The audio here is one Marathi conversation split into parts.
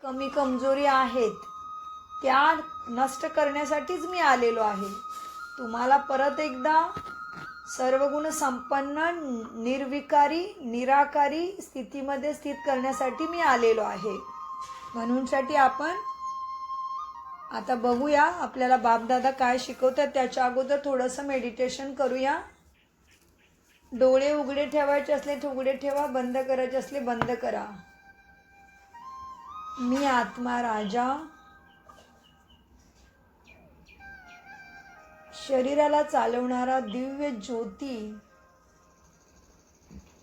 कमी कमजोरी आहेत त्या नष्ट करण्यासाठीच मी आलेलो आहे. तुम्हाला परत एकदा सर्वगुण संपन्न निर्विकारी निराकारी स्थितीमध्ये स्थित करण्यासाठी मी आलेलो आहे. म्हणूनसाठी आपण आता बघूया आपल्याला बापदादा काय शिकवतात. त्याच्या अगोदर थोडंसं मेडिटेशन करूया. डोळे उघडे ठेवायचे असले तर उघडे ठेवा, बंद करायचे असले बंद करा. मी आत्मा राजा शरीराला चालवणारा दिव्य ज्योती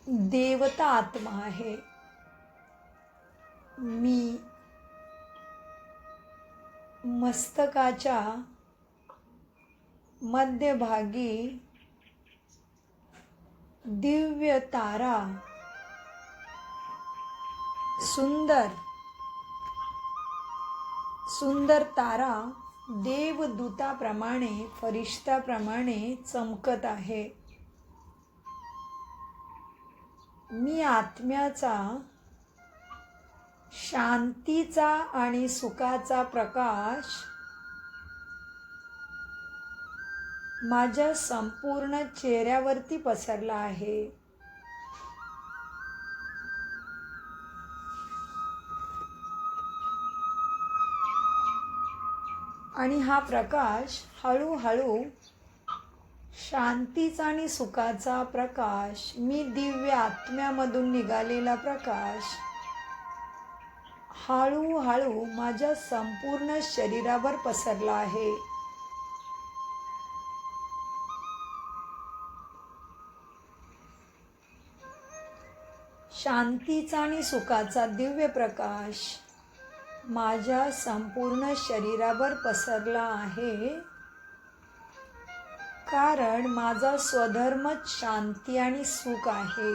देवता आत्मा आहे. मी मस्तकाच्या मध्यभागी दिव्य तारा सुंदर तारा देवदूताप्रमाणे फरिश्त्याप्रमाणे चमकत आहे. मी आत्म्याचा शांतीचा आणि सुखाचा प्रकाश माझ्या संपूर्ण चेहऱ्यावरती पसरला आहे. आणि हा प्रकाश हळूहळू शांतीचा आणि सुखाचा प्रकाश, मी दिव्य आत्म्यामधून निघालेला प्रकाश हळूहळू माझ्या संपूर्ण शरीरावर पसरला आहे. शांतीचा आणि सुखाचा दिव्य प्रकाश माझ्या संपूर्ण शरीरावर पसरला आहे, कारण माझा स्वधर्मच शांती आणि सुख आहे.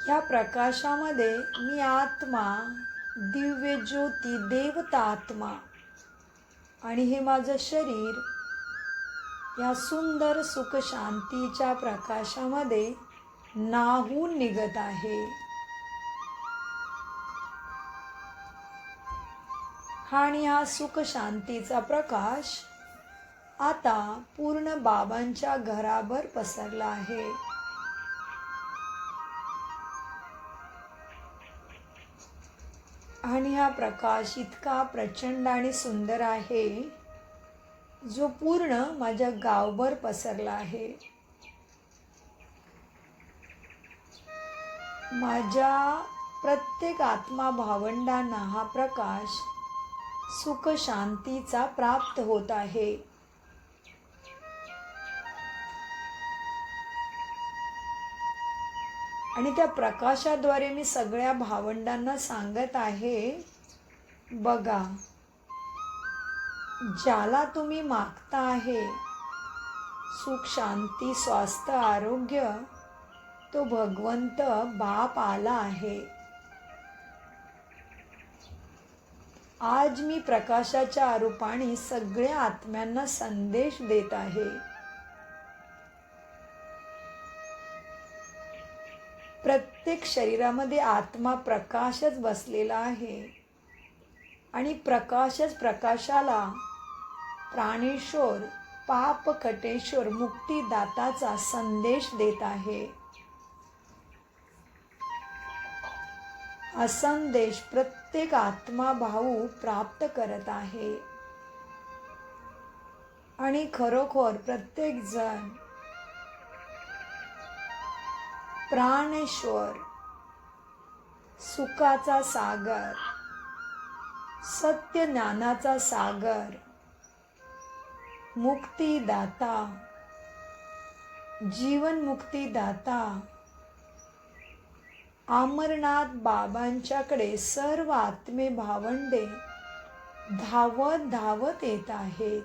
ह्या प्रकाशामध्ये मी आत्मा, दिव्य ज्योती, देवता आत्मा आणि हे माझं शरीर या सुंदर सुख शांतीच्या प्रकाशामध्ये न्हाऊन निघत आहे. आणि हा सुख शांतीचा प्रकाश आता पूर्ण बाबांच्या घराभर पसरला आहे. आणि हा प्रकाश इतका प्रचंड आणि सुंदर आहे, जो पूर्ण माझ्या गावभर पसरला आहे. माझ्या प्रत्येक आत्मा भावंडांना हा प्रकाश सुख शांतीचा प्राप्त होत आहे. आणि त्या प्रकाशाद्वारे मी सगळ्या भावंडांना सांगत आहे, बघा, ज्याला तुम्ही मागता आहे सुख शांती स्वास्थ्य आरोग्य, तो भगवंत बाप आला आहे. आज मी प्रकाशाच्या रूपाने सगळ्या आत्म्यांना संदेश देत आहे. प्रत्येक शरीरामध्ये आत्मा प्रकाशच बसलेला आहे आणि प्रकाशच प्रकाशाला प्राणेश्वर पाप कटेश्वर मुक्तिदाताचा संदेश देत आहे. हा संदेश प्रत्येक आत्मा भाऊ प्राप्त करत आहे. आणि खरोखर प्रत्येक जण प्राणेश्वर, सुखाचा सागर, सत्य ज्ञानाचा सागर, मुक्तिदाता, जीवन मुक्तिदाता अमरनाथ बाबांच्याकडे सर्व आत्मे भावंडे धावत धावत येत आहेत.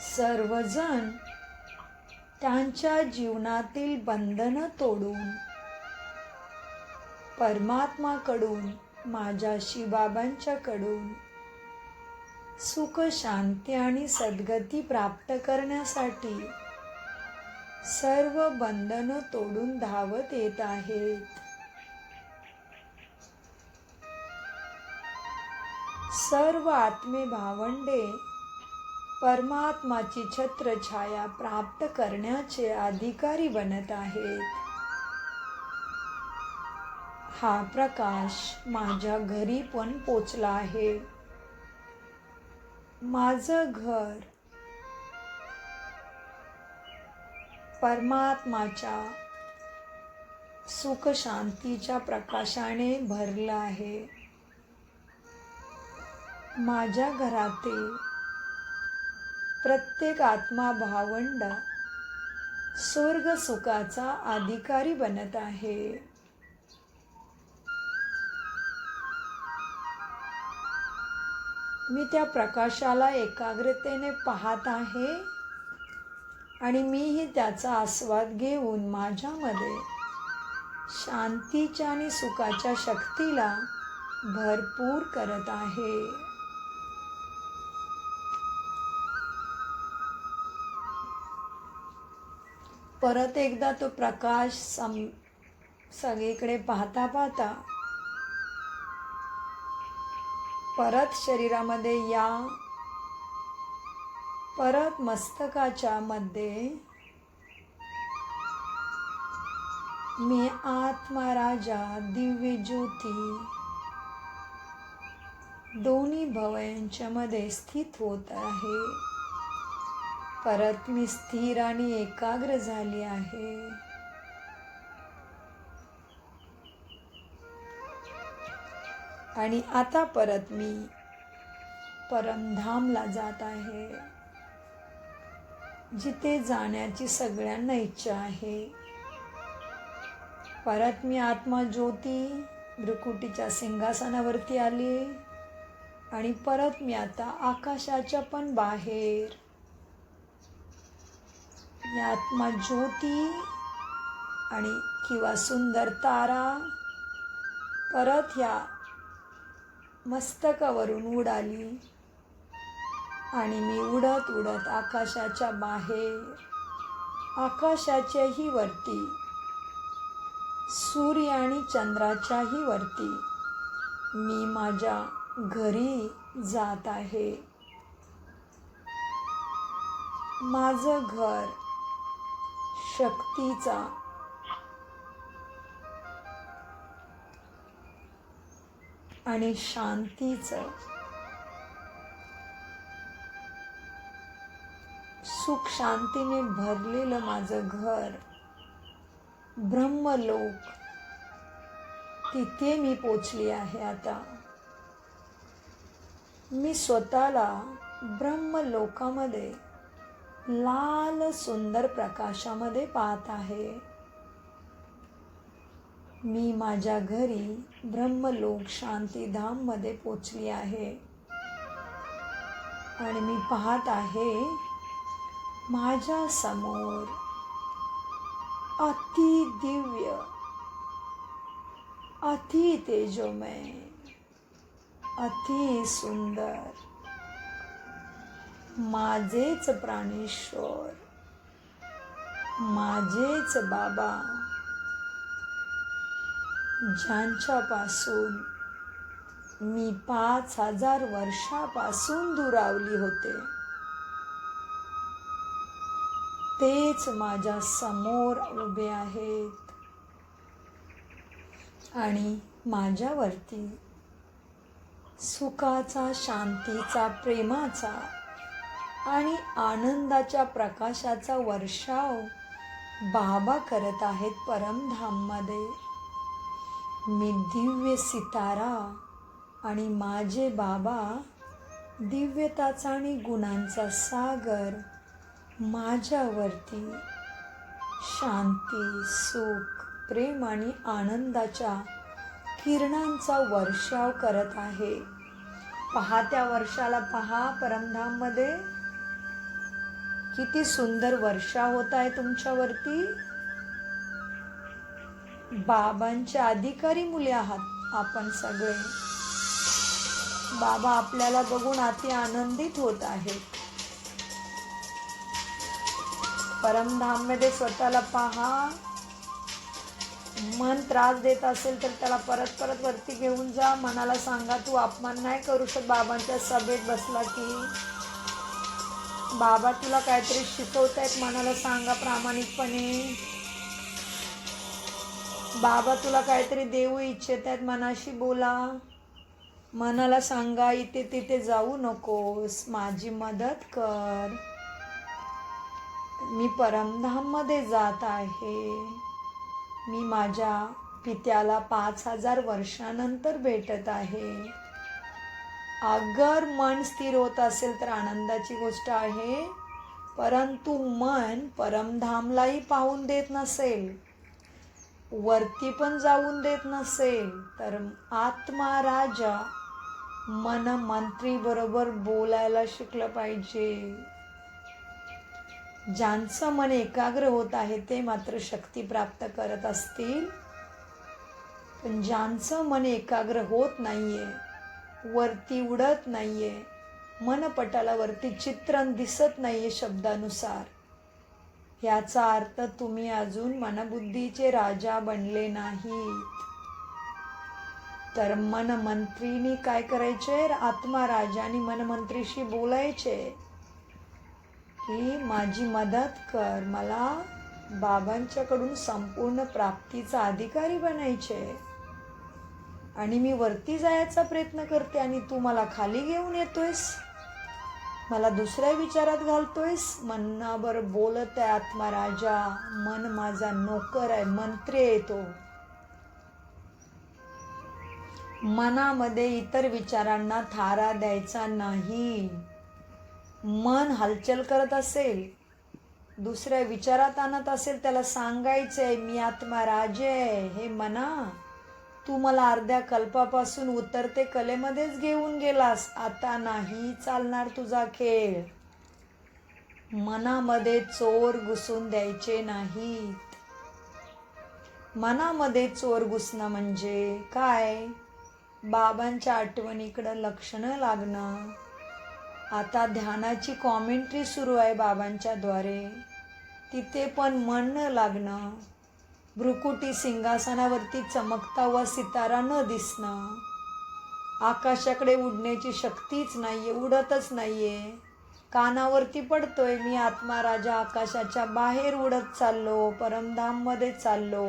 सर्वजण त्यांच्या जीवनातील बंधनं तोडून परमात्माकडून, माझ्या शिवबाबांच्याकडून सुख शांती आणि सद्गती प्राप्त करण्यासाठी सर्व बंधन तोडून धावत येत आहेत. सर्व आत्मे भावंडे परमात्माची छत्रछाया प्राप्त करण्याचे अधिकारी बनत आहेत. हा प्रकाश माझ्या घरी पण पोचला आहे. माझं घर परमात्माच्या सुख शांतीच्या प्रकाशाने भरलं आहे. माझ्या घरातील प्रत्येक आत्मा भावंड स्वर्ग सुखाचा अधिकारी बनत आहे. मी त्या प्रकाशाला एकाग्रतेने पाहत आहे आणि मीही त्याचा आस्वाद घेऊन माझ्यामध्ये शांतीच्या आणि सुखाच्या शक्तीला भरपूर करत आहे. परत एकदा तो प्रकाश सगळीकडे पाहता पाहता परत शरीरामध्ये या. परत मस्तकाच्या मध्ये मी आत्मा राजा दिव्य ज्योती दोन्ही भवयांच्या मध्ये स्थित होत आहे. परत मी स्थिर आणि एकाग्र झाली आहे. आणि आता परत मी परमधामला जात आहे, जिथे जाण्याची सगळ्यांना इच्छा आहे. परत मी आत्मा ज्योती भ्रुकुटीच्या सिंहासनावरती आली आणि परत मी आता आकाशाच्या पण बाहेर या आत्मा ज्योती आणि किंवा सुंदर तारा परत ह्या मस्तकावरून उडाली आणि मी उडत उडत आकाशाच्या बाहेर, आकाशाच्याही वरती, सूर्य आणि चंद्राच्याही वरती मी माझ्या घरी जात आहे. माझं घर शक्तीचा आणि शांतीचं, सुख शांतीने भरलेलं माझं घर ब्रह्मलोक, तिथे मी पोचली आहे. आता मी स्वतःला ब्रह्मलोकामध्ये लाल सुंदर प्रकाशामध्ये पाहत आहे. मी माझ्या घरी ब्रह्मलोक शांतीधाम मध्ये पोचली आहे आणि मी पाहत आहे माझ्या समोर अति दिव्य, अति तेजोमय, अति सुंदर माझेच प्राणेश्वर, माझेच बाबा, ज्यांच्यापासून मी 5000 वर्षापासून दुरावली होते, तेच माझ्या समोर उभे आहेत आणि माझ्यावरती सुखाचा, शांतीचा, प्रेमाचा आणि आनंदाच्या प्रकाशाचा वर्षाव बाबा करत आहेत परमधाममध्ये. मी दिव्य सितारा आणि माझे बाबा दिव्यताचा आणि गुणांचा सागर माझ्यावरती शांती, सुख, प्रेम आणि आनंदाच्या किरणांचा वर्षाव करत आहे. पहा त्या वर्षाला, पहा परमधाममध्ये किती सुंदर वर्षा होत आहे तुमच्यावरती. बाबांचे अधिकारी मुले आहात आपण सगळे. बाबा आपल्याला बघून अति आनंदित होत आहेत. परमधाममध्ये स्वतःला पहा. मन त्रास देत असेल तर त्याला परत परत वरती घेऊन जा. मनाला सांगा तू अपमान नाही करू शकत. बाबांच्या सभेत बसला की बाबा तुला काहीतरी शिकवतायत. मनाला सांगा प्रामाणिकपणे. बाबा तुला काहीतरी देऊ इच्छित आहेत. मनाशी बोला. मनाला सांगा इथे तिथे जाऊ नकोस, माझी मदत कर. मी परमधाममध्ये जात आहे. मी माझ्या पित्याला 5000 वर्षानंतर भेटत आहे. अगर मन स्थिर होत असेल तर आनंदाची गोष्ट आहे. परंतु मन परमधामलाही पाहून देत नसेल, वरती पण जाऊन देत नसेल, तर आत्मा राजा मन मंत्री बरोबर बोलायला शिकलं पाहिजे. ज्यांचं मन एकाग्र होत आहे ते मात्र शक्ती प्राप्त करत असतील. पण ज्यांचं मन एकाग्र होत नाहीये, वरती उडत नाहीये, मनपटाला वरती चित्रण दिसत नाहीये शब्दानुसार, याचा अर्थ तुम्ही अजून मनबुद्धीचे राजा बनले नाहीत. तर मनमंत्रीनी काय करायचे? आत्मा राजाने मनमंत्रीशी बोलायचे की माझी मदत कर, मला बाबांच्याकडून संपूर्ण प्राप्तीचा अधिकारी बनायचे आणि मी वरती जायचा प्रयत्न करते आणि तू मला खाली घेऊन येतोयस, मला दुसऱ्या विचारात घालतोयस. मनावर बोलत आहे आत्मा राजा. मन माझा नोकर आहे, मंत्री आहे तो. मनामध्ये इतर विचारांना थारा द्यायचा नाही. मन हलचल करत असेल, दुसऱ्या विचारात आणत असेल, त्याला सांगायचंय मी आत्मा राजे आहे. हे मना, तू मला अर्ध्या कल्पापासून उतरते कलेमध्येच घेऊन गेलास, आता नाही चालणार तुझा खेळ. मनामध्ये चोर घुसून द्यायचे नाहीत. मनामध्ये चोर घुसणं म्हणजे काय? बाबांच्या आठवणीकडं लक्ष न लागणं. आता ध्यानाची कॉमेंट्री सुरू आहे बाबांच्या द्वारे, तिथे पण मन न लागणं. भ्रुकुटी सिंहासनावरती चमकता व सितारा न दिसणं. आकाशाकडे उडण्याची शक्तीच नाहीये, उडतच नाहीये. कानावरती पडतोय मी आत्मा राजा आकाशाच्या बाहेर उडत चाललो, परमधाममध्ये चाललो.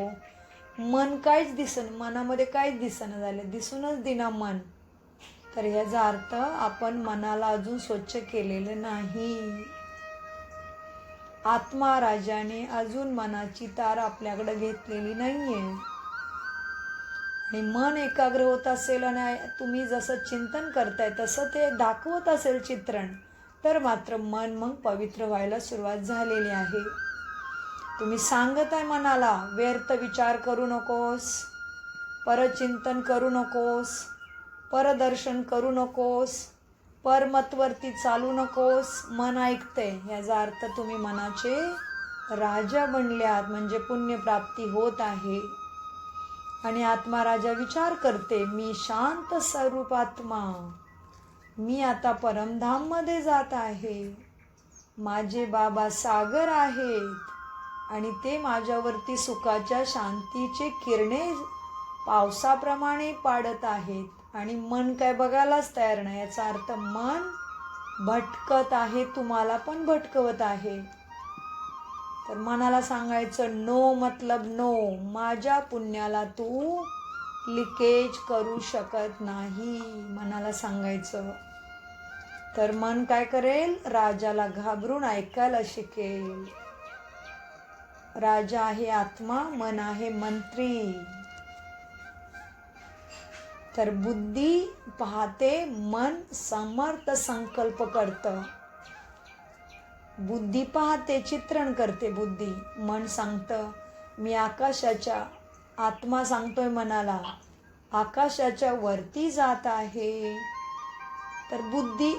मन काहीच दिसन, मनामध्ये काहीच दिसणं झालं, दिसूनच दिना मन. तर याचा अर्थ आपण मनाला अजून स्वच्छ केलेलं नाही. आत्मा राजाने अजून मनाची तार आपल्याकडे घेतलेली नाहीये. आणि मन एकाग्र होत असेल आणि तुम्ही जसं चिंतन करताय तसं ते दाखवत असेल चित्रण, तर मात्र मन मग पवित्र व्हायला सुरुवात झालेली आहे. तुम्ही सांगत आहे मनाला व्यर्थ विचार करू नकोस, परचिंतन करू नकोस, परदर्शन करू नकोस, परमतवरती चालू नकोस. मन ऐकते, याचा अर्थ तुम्ही मनाचे राजा बनले आहात, म्हणजे पुण्यप्राप्ती होत आहे. आणि आत्मा राजा विचार करते मी शांत स्वरूप आत्मा, मी आता परमधाममध्ये जात आहे. माझे बाबा सागर आहेत आणि ते माझ्यावरती सुखाच्या शांतीचे किरणे पावसाप्रमाणे पाडत आहेत. आणि मन काय बघायलाच तयार नाही. याचा अर्थ मन भटकत आहे, तुम्हाला पण भटकवत आहे. तर मनाला सांगायचं नो मतलब नो, माझ्या पुण्याला तू लिकेज करू शकत नाही, मनाला सांगायचं. तर मन काय करेल? राजाला घाबरून ऐकायला शिकेल. राजा आहे आत्मा, मन आहे मंत्री. तर बुद्धी पाहते, मन समर्थ संकल्प करतं. बुद्धी पाहते, चित्रण करते बुद्धी. मन सांगतं मी आकाशाच्या, आत्मा सांगतोय मनाला आकाशाच्या वरती जात आहे. तर बुद्धी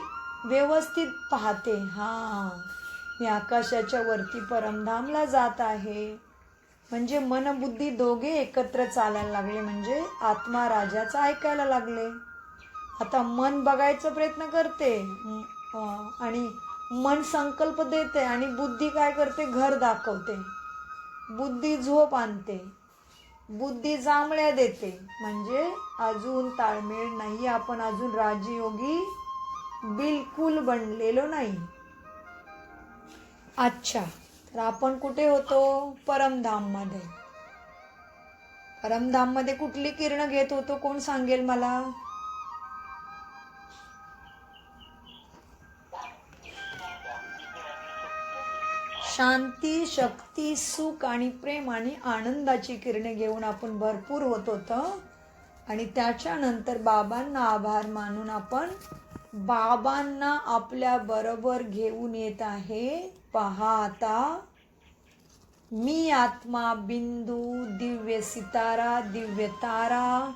व्यवस्थित पाहते, हां मी आकाशाच्या वरती परमधामला जात आहे. म्हणजे मन बुद्धी दोघे एकत्र चालायला लागले, म्हणजे आत्मा राजाचा ऐकायला लागले. आता मन बघायचा प्रयत्न करते आणि मन संकल्प देते आणि बुद्धी काय करते, घर दाखवते. बुद्धी झोप आणते, बुद्धी जांभळ्या देते. म्हणजे अजून ताळमेळ नाही, आपण अजून राजयोगी बिलकुल बनलेलो नाही. अच्छा, तर आपण कुठे होतो, परमधाममध्ये. परमधाममध्ये कुठली किरण घेत होतो, कोण सांगेल मला? शांती, शक्ती, सुख आणि प्रेम आणि आनंदाची किरणे घेऊन आपण भरपूर होत होतं. आणि त्याच्यानंतर बाबांना आभार मानून आपण बाबांना आपल्या बरोबर घेऊन येत आहे. पहा आता, मी आत्मा बिंदू, दिव्य सितारा, दिव्य तारा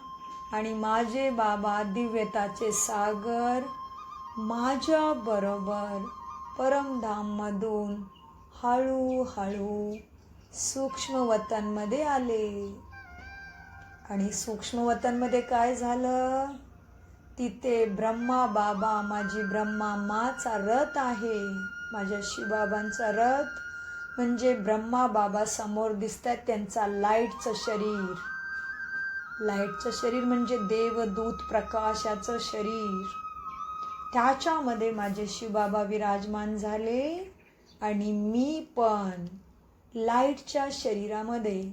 आणि माझे बाबा दिव्यताचे सागर माझ्या बरोबर परमधाममधून हळूहळू सूक्ष्म वतनमध्ये आले. आणि सूक्ष्म वतनमध्ये काय झालं, तिथे ब्रह्मा बाबा, माझी ब्रह्मा माचा रथ आहे. माझ्या शिवबाबांचा रथ म्हणजे ब्रह्मा बाबा समोर दिसत आहेत, त्यांचा लाईटचं शरीर. लाईटचं शरीर म्हणजे देवदूत प्रकाशाचं शरीर. त्याच्यामध्ये माझे शिवबाबा विराजमान झाले आणि मी पण लाईटच्या शरीरामध्ये,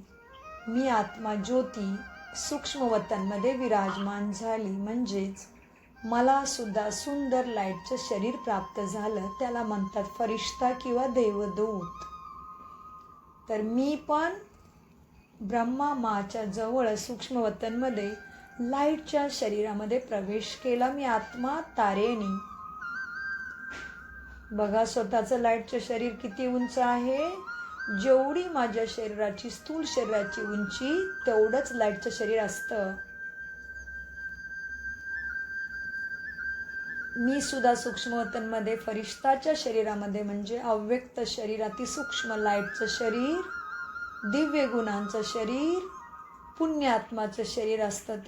मी आत्मा ज्योती सूक्ष्म वतनमध्ये विराजमान झाली. म्हणजेच मला सुद्धा सुंदर लाईटचं शरीर प्राप्त झालं. त्याला म्हणतात फरिश्ता किंवा देवदूत. तर मी पण ब्रह्मा माच्या जवळ सूक्ष्म वतनमध्ये लाईटच्या शरीरामध्ये प्रवेश केला. मी आत्मा तारेनी. बघा स्वतःचं लाईटचं शरीर किती उंच आहे. जेवढी माझ्या शरीराची, स्थूल शरीराची उंची, तेवढंच लाईटचं शरीर असतं. मी सुद्धा सूक्ष्मवतनमध्ये फरिश्ताच्या शरीरामध्ये म्हणजे अव्यक्त शरीर, अतिसूक्ष्म लाईटचं शरीर, दिव्य गुणांचं शरीर, पुण्यात्माचं शरीर असतं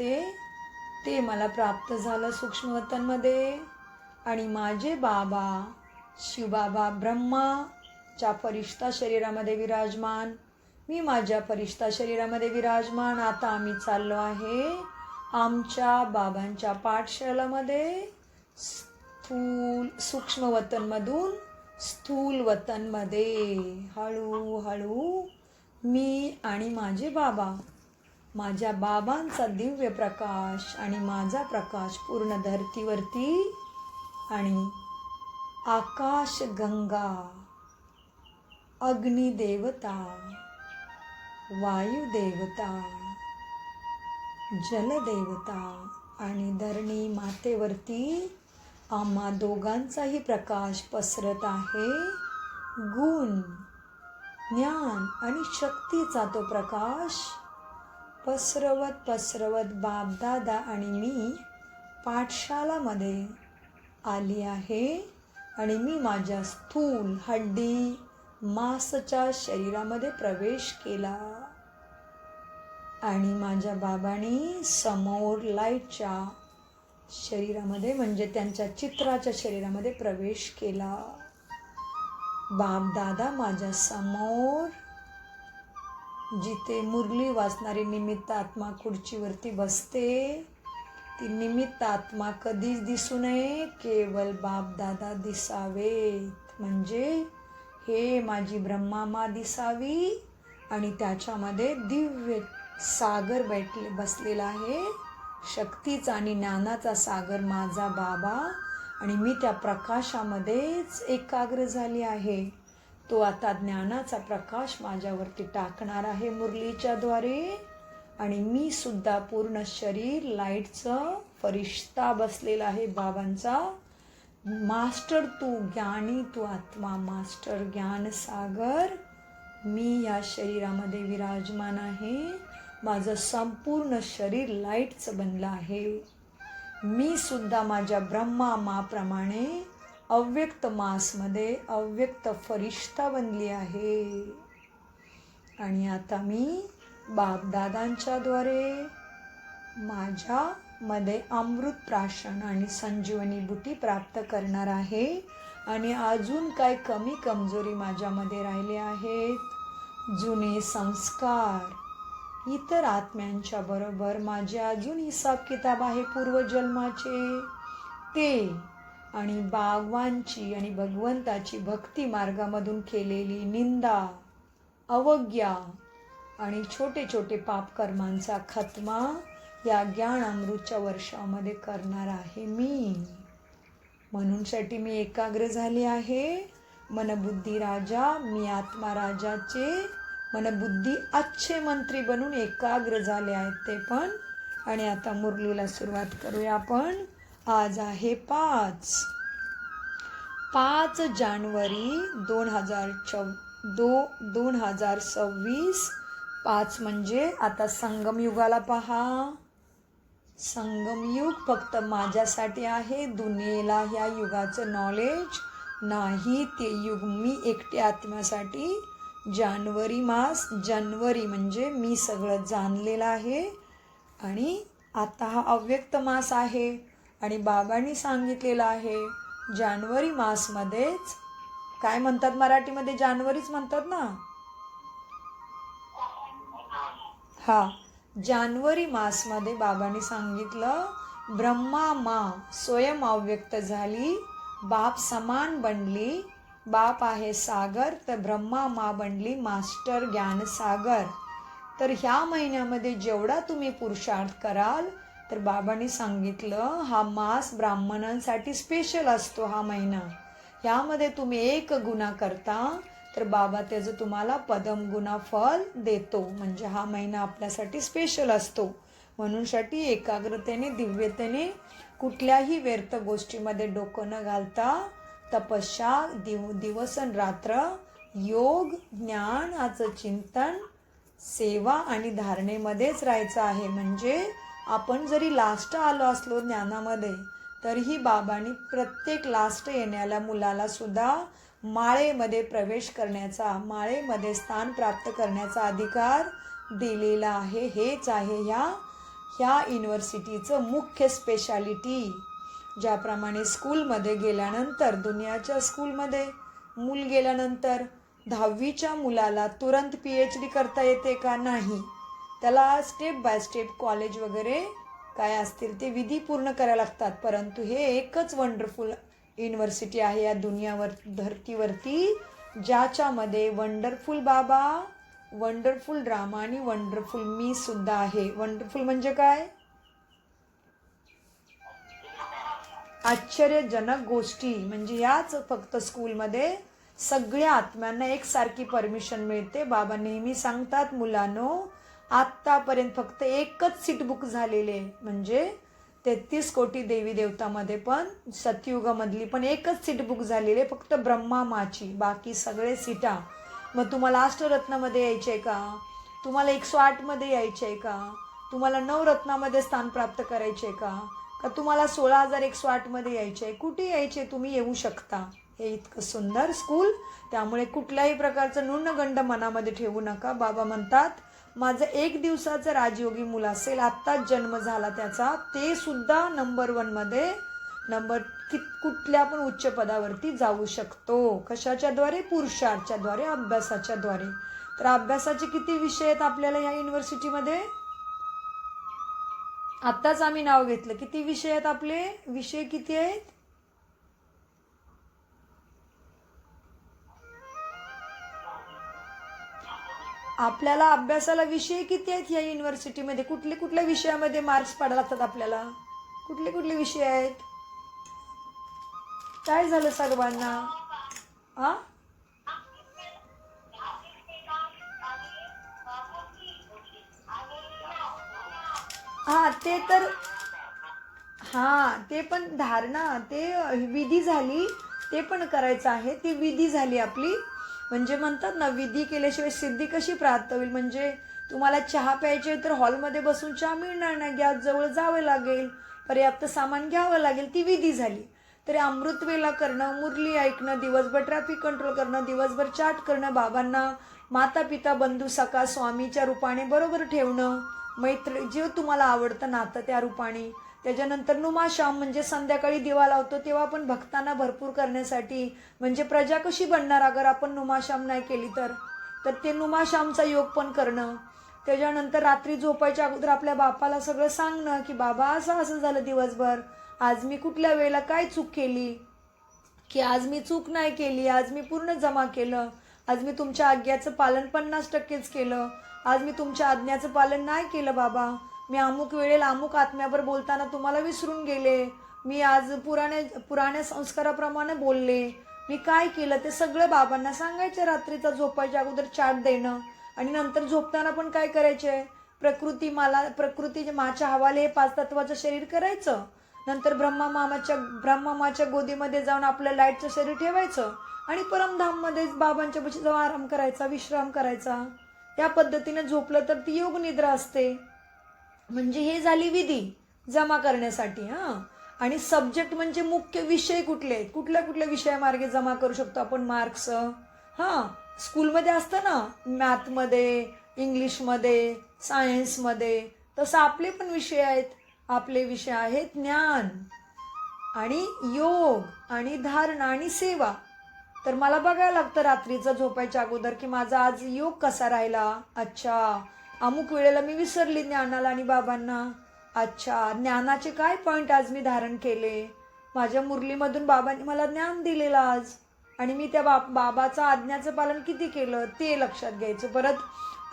ते मला प्राप्त झालं सूक्ष्मवतनमध्ये. आणि माझे बाबा शिवबाबा ब्रह्माच्या फरिश्ता शरीरामध्ये विराजमान, मी माझ्या फरिश्ता शरीरामध्ये विराजमान. आता आम्ही चाललो आहे आमच्या बाबांच्या पाठशाळेमध्ये सूक्ष्म वतनमधून स्थूल वतनमध्ये. हळूहळू मी आणि माझे बाबा, माझ्या बाबांचा दिव्य प्रकाश आणि माझा प्रकाश पूर्ण धरतीवरती आणि आकाश गंगा, अग्निदेवता, वायुदेवता, जलदेवता आणि धरणी मातेवरती आम्हा दोघांचाही प्रकाश पसरत आहे. गुण, ज्ञान आणि शक्तीचा तो प्रकाश पसरवत पसरवत बापदादा आणि मी पाठशालामध्ये आली आहे. आणि मी माझ्या स्थूल हड्डी मांसच्या शरीरामध्ये प्रवेश केला. आणि माझ्या बाबांनी समोर लाईटच्या शरीरामध्ये म्हणजे त्यांच्या चित्राच्या शरीरामध्ये प्रवेश केला. बापदादा माझ्या समोर, जिथे मुरली वाचणारी निमित्त आत्मा खुर्चीवरती बसते, ती निमित्त आत्मा कधीच दिसू नये, केवळ बापदादा दिसावेत. म्हणजे हे माझी ब्रह्मामा दिसावी आणि त्याच्यामध्ये दिव्य सागर बसलेला आहे, शक्तीचा आणि ज्ञानाचा सागर माझा बाबा. आणि मी त्या प्रकाशामध्येच एकाग्र झाली आहे. तो आता ज्ञानाचा प्रकाश माझ्यावरती टाकणार आहे मुरलीच्या द्वारे. आणि मी सुद्धा पूर्ण शरीर लाईटचं फरिश्ता बसलेला आहे बाबांचा. मास्टर तू, ज्ञानी तू आत्मा, मास्टर ज्ञान सागर, मी या शरीरामध्ये विराजमान आहे. माझं संपूर्ण शरीर लाईटचं बनलं आहे. मी सुद्धा माझ्या ब्रह्मा माप्रमाणे अव्यक्त मासमध्ये अव्यक्त फरिश्ता बनली आहे. आणि आता मी बापदादांच्या द्वारे माझ्यामध्ये अमृत प्राशन आणि संजीवनी बुटी प्राप्त करणार आहे. आणि अजून काय कमी कमजोरी माझ्यामध्ये राहिले आहेत, जुने संस्कार, इतर आत्म्यांच्या बरोबर माझे अजून हिसाब किताब आहे पूर्वजन्माचे ते, आणि भगवानची आणि भगवंताची भक्ती मार्गामधून केलेली निंदा, अवज्ञा आणि छोटे छोटे पापकर्मांचा खात्मा या ज्ञान अमृतच्या वर्षामध्ये करणार आहे मी. म्हणूनसाठी मी एकाग्र झाले आहे. मनबुद्धी राजा, मी आत्मा राजाचे मनबुद्धी अच्छे मंत्री बनून एकाग्र झाले आहेत ते पण. आणि आता मुरलीला सुरुवात करूया आपण. आज आहे 5 जानेवारी 2026. 5 म्हणजे आता संगमयुगाला पहा. संगमयुग फक्त माझ्यासाठी आहे, दुनियेला ह्या युगाचं नॉलेज नाही. ते युग मी एकटे आत्म्यासाठी. जानेवारी मास, जानेवारी म्हणजे मी सगळं जाणलेलं आहे. आणि आता हा अव्यक्त मास आहे आणि बाबांनी सांगितलेलं आहे जानेवारी मासमध्येच, काय म्हणतात मराठीमध्ये, जानेवारीच म्हणतात ना. हा, जानेवारी मासमध्ये बाबांनी सांगितलं ब्रह्मा माँ स्वयं अव्यक्त झाली, बाप समान बनली. बाप आहे सागर तर ब्रह्मा माँ बनली मास्टर ज्ञान सागर. तर ह्या महिन्यामध्ये जेवढा तुम्ही पुरुषार्थ कराल, तर बाबांनी सांगितलं हा मास ब्राह्मणांसाठी स्पेशल असतो. हा महिना ह्यामध्ये तुम्ही 1 गुन्हा करता तर बाबा त्याचं तुम्हाला पदम गुना फल देतो. म्हणजे हा महिना आपल्यासाठी स्पेशल असतो. म्हणूनसाठी एकाग्रतेने, दिव्यतेने, कुठल्याही व्यर्थ गोष्टीमध्ये डोकं न घालता तपस्या, दिवस आणि रात्र, योग, ज्ञानाचं चिंतन, सेवा आणि धारणेमध्येच राहायचं आहे. म्हणजे आपण जरी लास्ट आलो असलो ज्ञानामध्ये, तरीही बाबांनी प्रत्येक लास्ट येणाऱ्या मुलाला सुद्धा माळेमध्ये प्रवेश करण्याचा, माळेमध्ये स्थान प्राप्त करण्याचा अधिकार दिलेला आहे. हेच आहे ह्या युनिव्हर्सिटीचं मुख्य स्पेशालिटी. ज्याप्रमाणे स्कूलमध्ये गेल्यानंतर, दुनियाच्या स्कूलमध्ये मूल गेल्यानंतर 10वीच्या मुलाला तुरंत PhD करता येते का? नाही. त्याला स्टेप बाय स्टेप कॉलेज वगैरे काय असतील ते विधी पूर्ण करायला लागतात. परंतु हे एकच वंडरफुल युनिव्हर्सिटी आहे या दुनियावर, धरतीवरती, ज्याच्यामध्ये वंडरफुल बाबा, वंडरफुल ड्रामा आणि वंडरफुल मी सुद्धा आहे. वंडरफुल म्हणजे काय? आश्चर्यजनक गोष्टी. म्हणजे याच फक्त स्कूलमध्ये सगळ्या आत्म्यांना एकसारखी परमिशन मिळते. बाबा नेहमी सांगतात मुलांनो, आत्तापर्यंत फक्त एकच सीट बुक झालेले, म्हणजे 33 कोटी देवी देवतामध्ये पण सतयुगामधली पण एकच सीट बुक झालेली आहे, फक्त ब्रह्मा माची. बाकी सगळे सीटा. मग तुम्हाला अष्टरत्नामध्ये यायचे आहे का? तुम्हाला 108 मध्ये यायचे आहे का? तुम्हाला 9 रत्नामध्ये स्थान प्राप्त करायचे का? का तुम्हाला 16,108 मध्ये यायचे आहे? कुठे यायचे तुम्ही येऊ शकता. हे इतकं सुंदर स्कूल. त्यामुळे कुठल्याही प्रकारचं न्यूनगंड मनामध्ये ठेवू नका. बाबा म्हणतात माझं 1 दिवसाचं राजयोगी मुलं असेल, आत्ताच जन्म झाला त्याचा, ते सुद्धा नंबर 1 मध्ये, कुठल्या पण उच्च पदावरती जाऊ शकतो. कशाच्या द्वारे? पुरुषार्थच्या द्वारे, अभ्यासाच्या द्वारे. तर अभ्यासाचे किती विषय आहेत आपल्याला या युनिव्हर्सिटीमध्ये? आत्ताच आम्ही नाव घेतलं. किती विषय आहेत आपले? विषय किती आहेत? आपल्याला अभ्यासाला विषय किती आहेत या युनिव्हर्सिटीमध्ये? कुठल्या विषयामध्ये मार्क्स पाडायला लागतात आपल्याला? कुठले विषय आहेत? काय झालं सर्वांना? ते तर ते पण धारणा, ते विधी झाली, ते पण करायचं आहे. ती विधी झाली आपली. म्हणजे म्हणतात ना, विधी केल्याशिवाय सिद्धी कशी प्राप्त होईल? म्हणजे तुम्हाला चहा प्यायचे तर हॉलमध्ये बसून चहा मिळणार नाही, गॅस जवळ जावं लागेल, पर्याप्त सामान घ्यावं लागेल. ती विधी झाली. तरी अमृतवेला करणं, मुरली ऐकणं, दिवसभर ट्रॅफिक कंट्रोल करणं, दिवसभर चाट करणं, बाबांना, माता पिता, बंधू सखा, स्वामीच्या रूपाने बरोबर ठेवणं, मैत्री, जे तुम्हाला आवडतं नातं त्या रूपाने, त्याच्यानंतर नुमाशाम म्हणजे संध्याकाळी दिवा लावतो तेव्हा पण भक्तांना भरपूर करण्यासाठी, म्हणजे प्रजा कशी बनणार अगर आपण नुमाशाम नाही केली तर ते नुमाशामचा योग पण करणं. त्याच्यानंतर रात्री झोपायच्या अगोदर आपल्या बापाला सगळं सांगणं की बाबा असं असं झालं दिवसभर, आज मी कुठल्या वेळेला काय चूक केली, की आज मी चूक नाही केली, आज मी पूर्ण जमा केलं, आज मी तुमच्या आज्ञाचं पालन 50%च केलं, आज मी तुमच्या आज्ञाचं पालन नाही केलं बाबा, मी अमुक वेळेला अमुक आत्म्यावर बोलताना तुम्हाला विसरून गेले, मी आज पुराण्या संस्काराप्रमाणे बोलले, मी काय केलं ते सगळं बाबांना सांगायचं. रात्रीचा झोपायच्या अगोदर चाट देणं. आणि नंतर झोपताना पण काय करायचे, प्रकृती माच्या हवाले हे 5 तत्वाचं शरीर करायचं. नंतर ब्रह्मामाच्या गोदीमध्ये जाऊन आपलं लाईटचं शरीर ठेवायचं आणि परमधाममध्ये बाबांच्या पाशी जाऊन आराम करायचा, विश्राम करायचा. या पद्धतीने झोपलं तर ती योग निद्रा असते. म्हणजे हे झाली विधी जमा करण्यासाठी. आणि सब्जेक्ट म्हणजे मुख्य विषय कुठले आहेत, कुठल्या विषयामार्गे जमा करू शकतो आपण मार्क्स. स्कूलमध्ये असतं ना, मॅथमध्ये, इंग्लिशमध्ये, सायन्समध्ये, तसं आपले पण विषय आहेत. आपले विषय आहेत ज्ञान आणि योग आणि धारणा आणि सेवा. तर मला बघायला लागतं रात्रीचं झोपायच्या अगोदर की माझा आज योग कसा राहिला. अच्छा, अमुक वेळेला मी विसरली ज्ञानाला आणि बाबांना. अच्छा, ज्ञानाचे काय पॉईंट आज मी धारण केले, माझ्या मुरलीमधून बाबांनी मला ज्ञान दिलेलं आज, आणि मी त्या बाबाचं आज्ञाचं पालन किती केलं ते लक्षात घ्यायचं. परत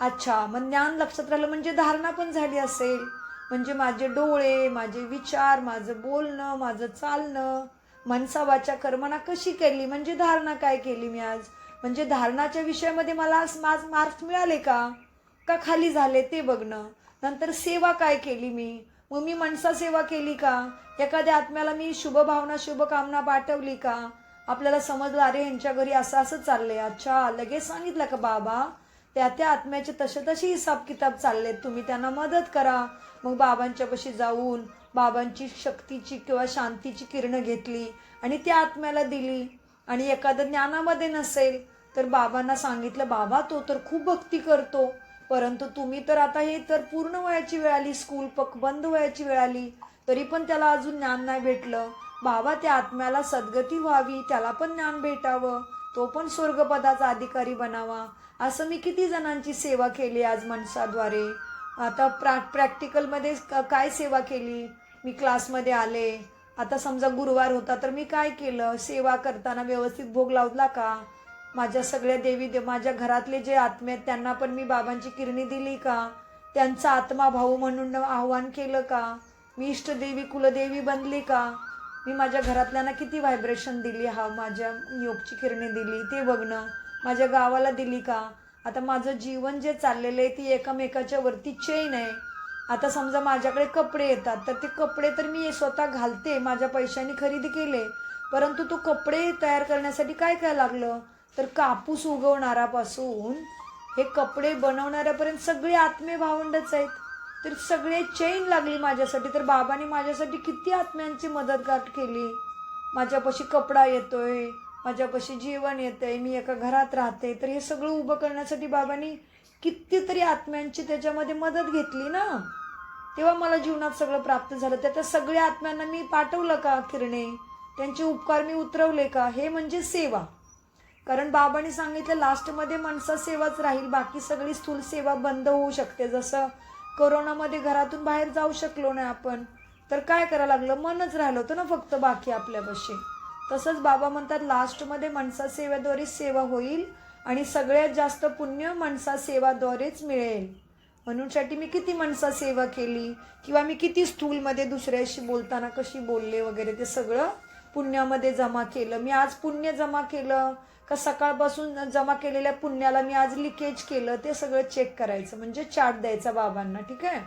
अच्छा, मग ज्ञान लक्षात राहिलं म्हणजे धारणा पण झाली असेल. म्हणजे माझे डोळे, माझे विचार, माझं बोलणं, माझं चालणं, मनसा वाचा कर्मणा कशी केली, म्हणजे धारणा काय केली मी आज. म्हणजे धारणाच्या विषयामध्ये मला आज मार्क्स मिळाले का खाली झाले ते बघणं. नंतर सेवा काय केली मग मी मनसा सेवा केली का, एखाद्या आत्म्याला मी शुभ भावना शुभकामना पाठवली का, आपल्याला समजलं अरे यांच्या घरी असं असं चाललंय, अच्छा लगेच सांगितलं का बाबा त्या आत्म्याचे तसे हिसाब किताब चाललेत, तुम्ही त्यांना मदत करा. मग बाबांच्या पाशी जाऊन बाबांची शक्तीची किंवा शांतीची किरणं घेतली आणि त्या आत्म्याला दिली. आणि एखादं ज्ञानामध्ये नसेल तर बाबांना सांगितलं बाबा तो तर खूप भक्ती करतो, परंतु तुम्ही तर आता हे तर पूर्ण वयाची वेळ आली, स्कूल बंद वयाची वेळ आली, तरी पण त्याला अजून ज्ञान नाही भेटलं. बाबा त्या आत्म्याला सद्गती व्हावी, त्याला पण ज्ञान भेटावं, तो पण स्वर्गपदाचा अधिकारी बनावा. असं मी किती जणांची सेवा केली आज मनसाद्वारे. आता प्रॅक्टिकलमध्ये काय सेवा केली, मी क्लासमध्ये आले, आता समजा गुरुवार होता तर मी काय केलं, सेवा करताना व्यवस्थित भोग लावला का, माझ्या सगळ्या माझ्या घरातले जे आत्मे आहेत त्यांना पण मी बाबांची किरणी दिली का, त्यांचा आत्मा भाऊ म्हणून आव्हान केलं का, मी इष्टदेवी कुलदेवी बनली का, मी माझ्या घरातल्यांना किती व्हायब्रेशन दिली, माझ्या योगची किरणी दिली ते बघणं, माझ्या गावाला दिली का. आता माझं जीवन जे चाललेलं आहे ती एकामेकाच्या वरती चेन आहे. आता समजा माझ्याकडे कपडे येतात तर ते कपडे तर मी स्वतः घालते, माझ्या पैशांनी खरेदी केले, परंतु तो कपडे तयार करण्यासाठी काय काय लागलं तर कापूस उगवणारापासून हे कपडे बनवणाऱ्यापर्यंत सगळे आत्मे भावंडच आहेत. तर सगळे चेन लागली माझ्यासाठी. तर बाबांनी माझ्यासाठी किती आत्म्यांची मदतगाठ केली. माझ्यापाशी कपडा येतोय, माझ्यापाशी जेवण येतंय, मी एका घरात राहते, तर हे सगळं उभं करण्यासाठी बाबांनी कितीतरी आत्म्यांची त्याच्यामध्ये मदत घेतली ना. तेव्हा मला जीवनात सगळं प्राप्त झालं. त्या सगळ्या आत्म्यांना मी पाठवलं का किरणे, त्यांचे उपकार मी उतरवले का, हे म्हणजे सेवा. कारण बाबांनी सांगितलं लास्टमध्ये मनसा सेवाच राहील, बाकी सगळी स्थूल सेवा बंद होऊ शकते. जसं कोरोनामध्ये घरातून बाहेर जाऊ शकलो नाही आपण, तर काय करायला लागलं, मनच राहिलं होतं ना फक्त बाकी आपल्यापाशी. तसंच बाबा म्हणतात लास्टमध्ये मनसा सेवेद्वारे सेवा होईल आणि सगळ्यात जास्त पुण्य मनसा सेवाद्वारेच मिळेल. म्हणूनसाठी मी किती मनसा सेवा केली किंवा मी किती स्थूलमध्ये दुसऱ्याशी बोलताना कशी बोलले वगैरे ते सगळं पुण्यामध्ये जमा केलं. मी आज पुण्य जमा केलं का सकाळपासून जमा केलेल्या पुण्याला मी आज लिकेज केलं ते सगळं चेक करायचं, म्हणजे चार्ट द्यायचा बाबांना. ठीक आहे.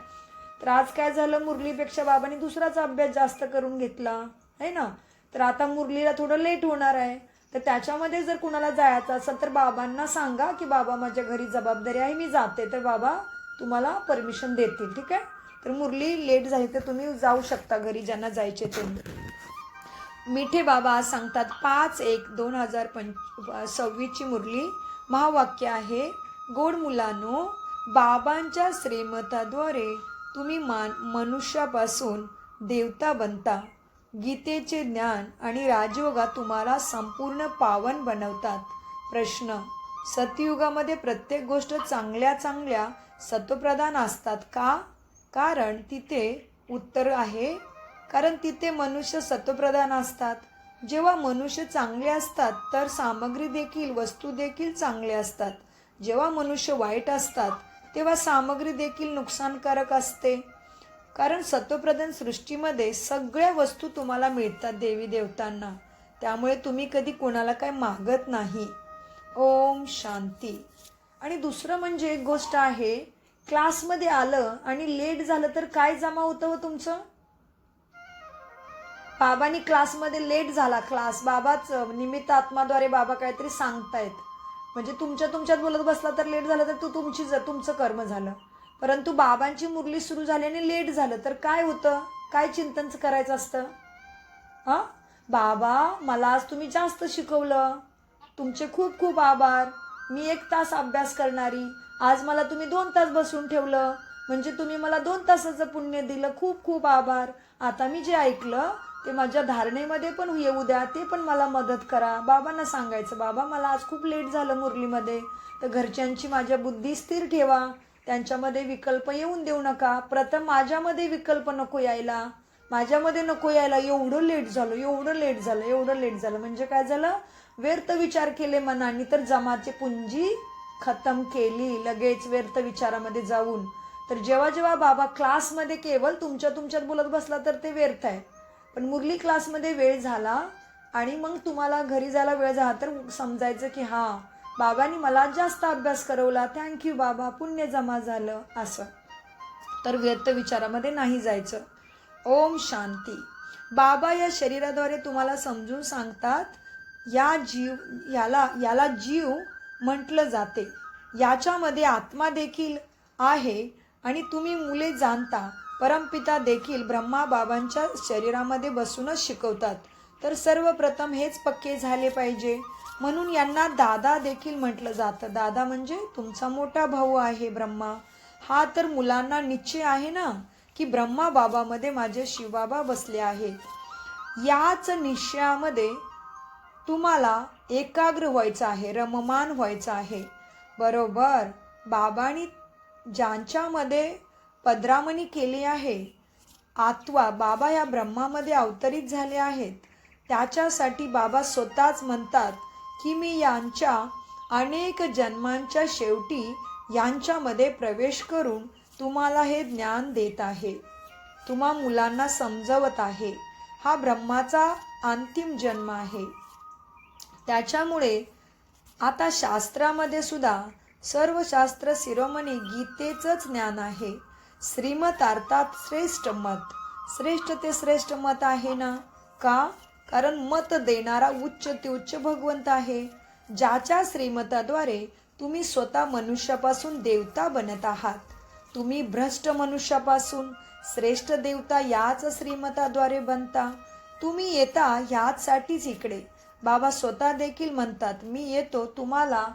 तर आज काय झालं, मुरलीपेक्षा बाबांनी दुसराचा अभ्यास जास्त करून घेतला आहे ना. तर आता मुरलीला थोडं लेट होणार आहे, तर त्याच्यामध्ये जर कुणाला जायचं असेल तर बाबांना सांगा की बाबा माझ्या घरी जबाबदारी आहे, मी जाते, तर बाबा तुम्हाला परमिशन देतील. ठीक आहे. तर मुरली लेट झाली तर तुम्ही जाऊ शकता घरी, ज्यांना जायचे तुम्ही. मिठे बाबा आज सांगतात 5/1/2026 मुरली महावाक्य आहे, गोड मुलांनो, बाबांच्या श्रीमताद्वारे तुम्ही मनुष्यापासून देवता बनता. गीतेचे ज्ञान आणि राजयोगा तुम्हाला संपूर्ण पावन बनवतात. प्रश्न: सतयुगामध्ये प्रत्येक गोष्ट चांगल्या सत्वप्रधान असतात का? कारण तिथे उत्तर आहे, कारण तिथे मनुष्य सत्वप्रधान असतात. जेव्हा मनुष्य चांगले असतात तर सामग्री देखील, वस्तू देखील चांगले असतात. जेव्हा मनुष्य वाईट असतात तेव्हा सामग्री देखील नुकसानकारक असते. कारण सत्वप्रधान सृष्टीमध्ये सगळ्या वस्तू तुम्हाला मिळतात देवी देवतांना, त्यामुळे तुम्ही कधी कोणाला काय मागत नाही. ओम शांती. आणि दुसरं म्हणजे एक गोष्ट आहे, क्लासमध्ये आलं आणि लेट झालं तर काय जमा होतं हो तुमचं? बाबांनी क्लासमध्ये लेट झाला, क्लास बाबाच निमित्त आत्माद्वारे बाबा काहीतरी सांगतायत, म्हणजे तुमच्यात बोलत बसला तर लेट झालं तर तुमचं कर्म झालं. परंतु बाबांची मुरली सुरू झाल्याने लेट झालं तर काय होतं? काय चिंतन करायचं असतं? हां, बाबा मला आज तुम्ही जास्त शिकवलं, तुमचे खूप खूप आभार. मी 1 तास अभ्यास करणारी, आज मला तुम्ही 2 तास बसून ठेवलं, म्हणजे तुम्ही मला 2 तासाचं पुण्य दिलं, खूप खूप आभार. आता मी जे ऐकलं ते माझ्या धारणेमध्ये पण येऊ द्या, ते पण मला मदत करा. बाबांना सांगायचं, बाबा मला आज खूप लेट झालं मुरलीमध्ये, तर घरच्यांची माझ्या बुद्धी स्थिर ठेवा, त्यांच्यामध्ये विकल्प येऊन देऊ नका. प्रथम माझ्यामध्ये विकल्प नको यायला, माझ्यामध्ये नको यायला. एवढं लेट झालं म्हणजे काय झालं? व्यर्थ विचार केले मनाने, तर जमाचे पुंजी खतम केली लगेच व्यर्थ विचारामध्ये जाऊन. तर जेव्हा बाबा क्लासमध्ये केवळ तुमच्यात बोलत बसला तर ते व्यर्थ आहे. पण मुरली क्लासमध्ये वेळ झाला आणि मग तुम्हाला घरी जायला वेळ झाला तर समजायचं की हां, बाबांनी मला जास्त अभ्यास करवला, थँक्यू बाबा, पुण्य जमा झालं असं. तर व्यर्थ विचारामध्ये नाही जायचं. ओम शांती. बाबा या शरीराद्वारे तुम्हाला समजून सांगतात, याला जीव म्हटलं जाते, याच्यामध्ये आत्मा देखील आहे आणि तुम्ही मुले जाणता. परमपिता देखील ब्रह्मा बाबांच्या शरीरामध्ये बसूनच शिकवतात. तर सर्वप्रथम हेच पक्के झाले पाहिजे, म्हणून यांना दादा देखील म्हटलं जातं. दादा म्हणजे तुमचा मोठा भाऊ आहे ब्रह्मा. हा तर मुलांना निश्चय आहे ना की ब्रह्मा बाबामध्ये माझे शिवबाबा बसले आहेत. याच निश्चयामध्ये तुम्हाला एकाग्र व्हायचं आहे, रममान व्हायचं आहे. बरोबर. बाबांनी ज्यांच्यामध्ये पदरामणी केली आहे, आत्वा बाबा या ब्रह्मामध्ये अवतरित झाले आहेत, त्याच्यासाठी बाबा स्वतःच म्हणतात की मी यांच्या अनेक जन्मांच्या शेवटी यांच्यामध्ये प्रवेश करून तुम्हाला हे ज्ञान देत आहे, तुम्हा मुलांना समजवत आहे. हा ब्रह्माचा अंतिम जन्म आहे. त्याच्यामुळे आता शास्त्रामध्ये सुद्धा सर्व शास्त्र शिरोमणी गीतेचंच ज्ञान आहे. श्रीमत अर्थात श्रेष्ठ मत. श्रेष्ठ ते श्रेष्ठ मत आहे ना. का? कारण मत देणारा उच्च ते उच्च भगवंत आहे, ज्याच्या श्रीमताद्वारे तुम्ही स्वतः मनुष्यापासून देवता बनत आहात. तुम्ही भ्रष्ट मनुष्यापासून श्रेष्ठ देवता याच श्रीमताद्वारे बनता. तुम्ही येता ह्याचसाठीच इकडे. बाबा स्वतः देखील म्हणतात, मी येतो तुम्हाला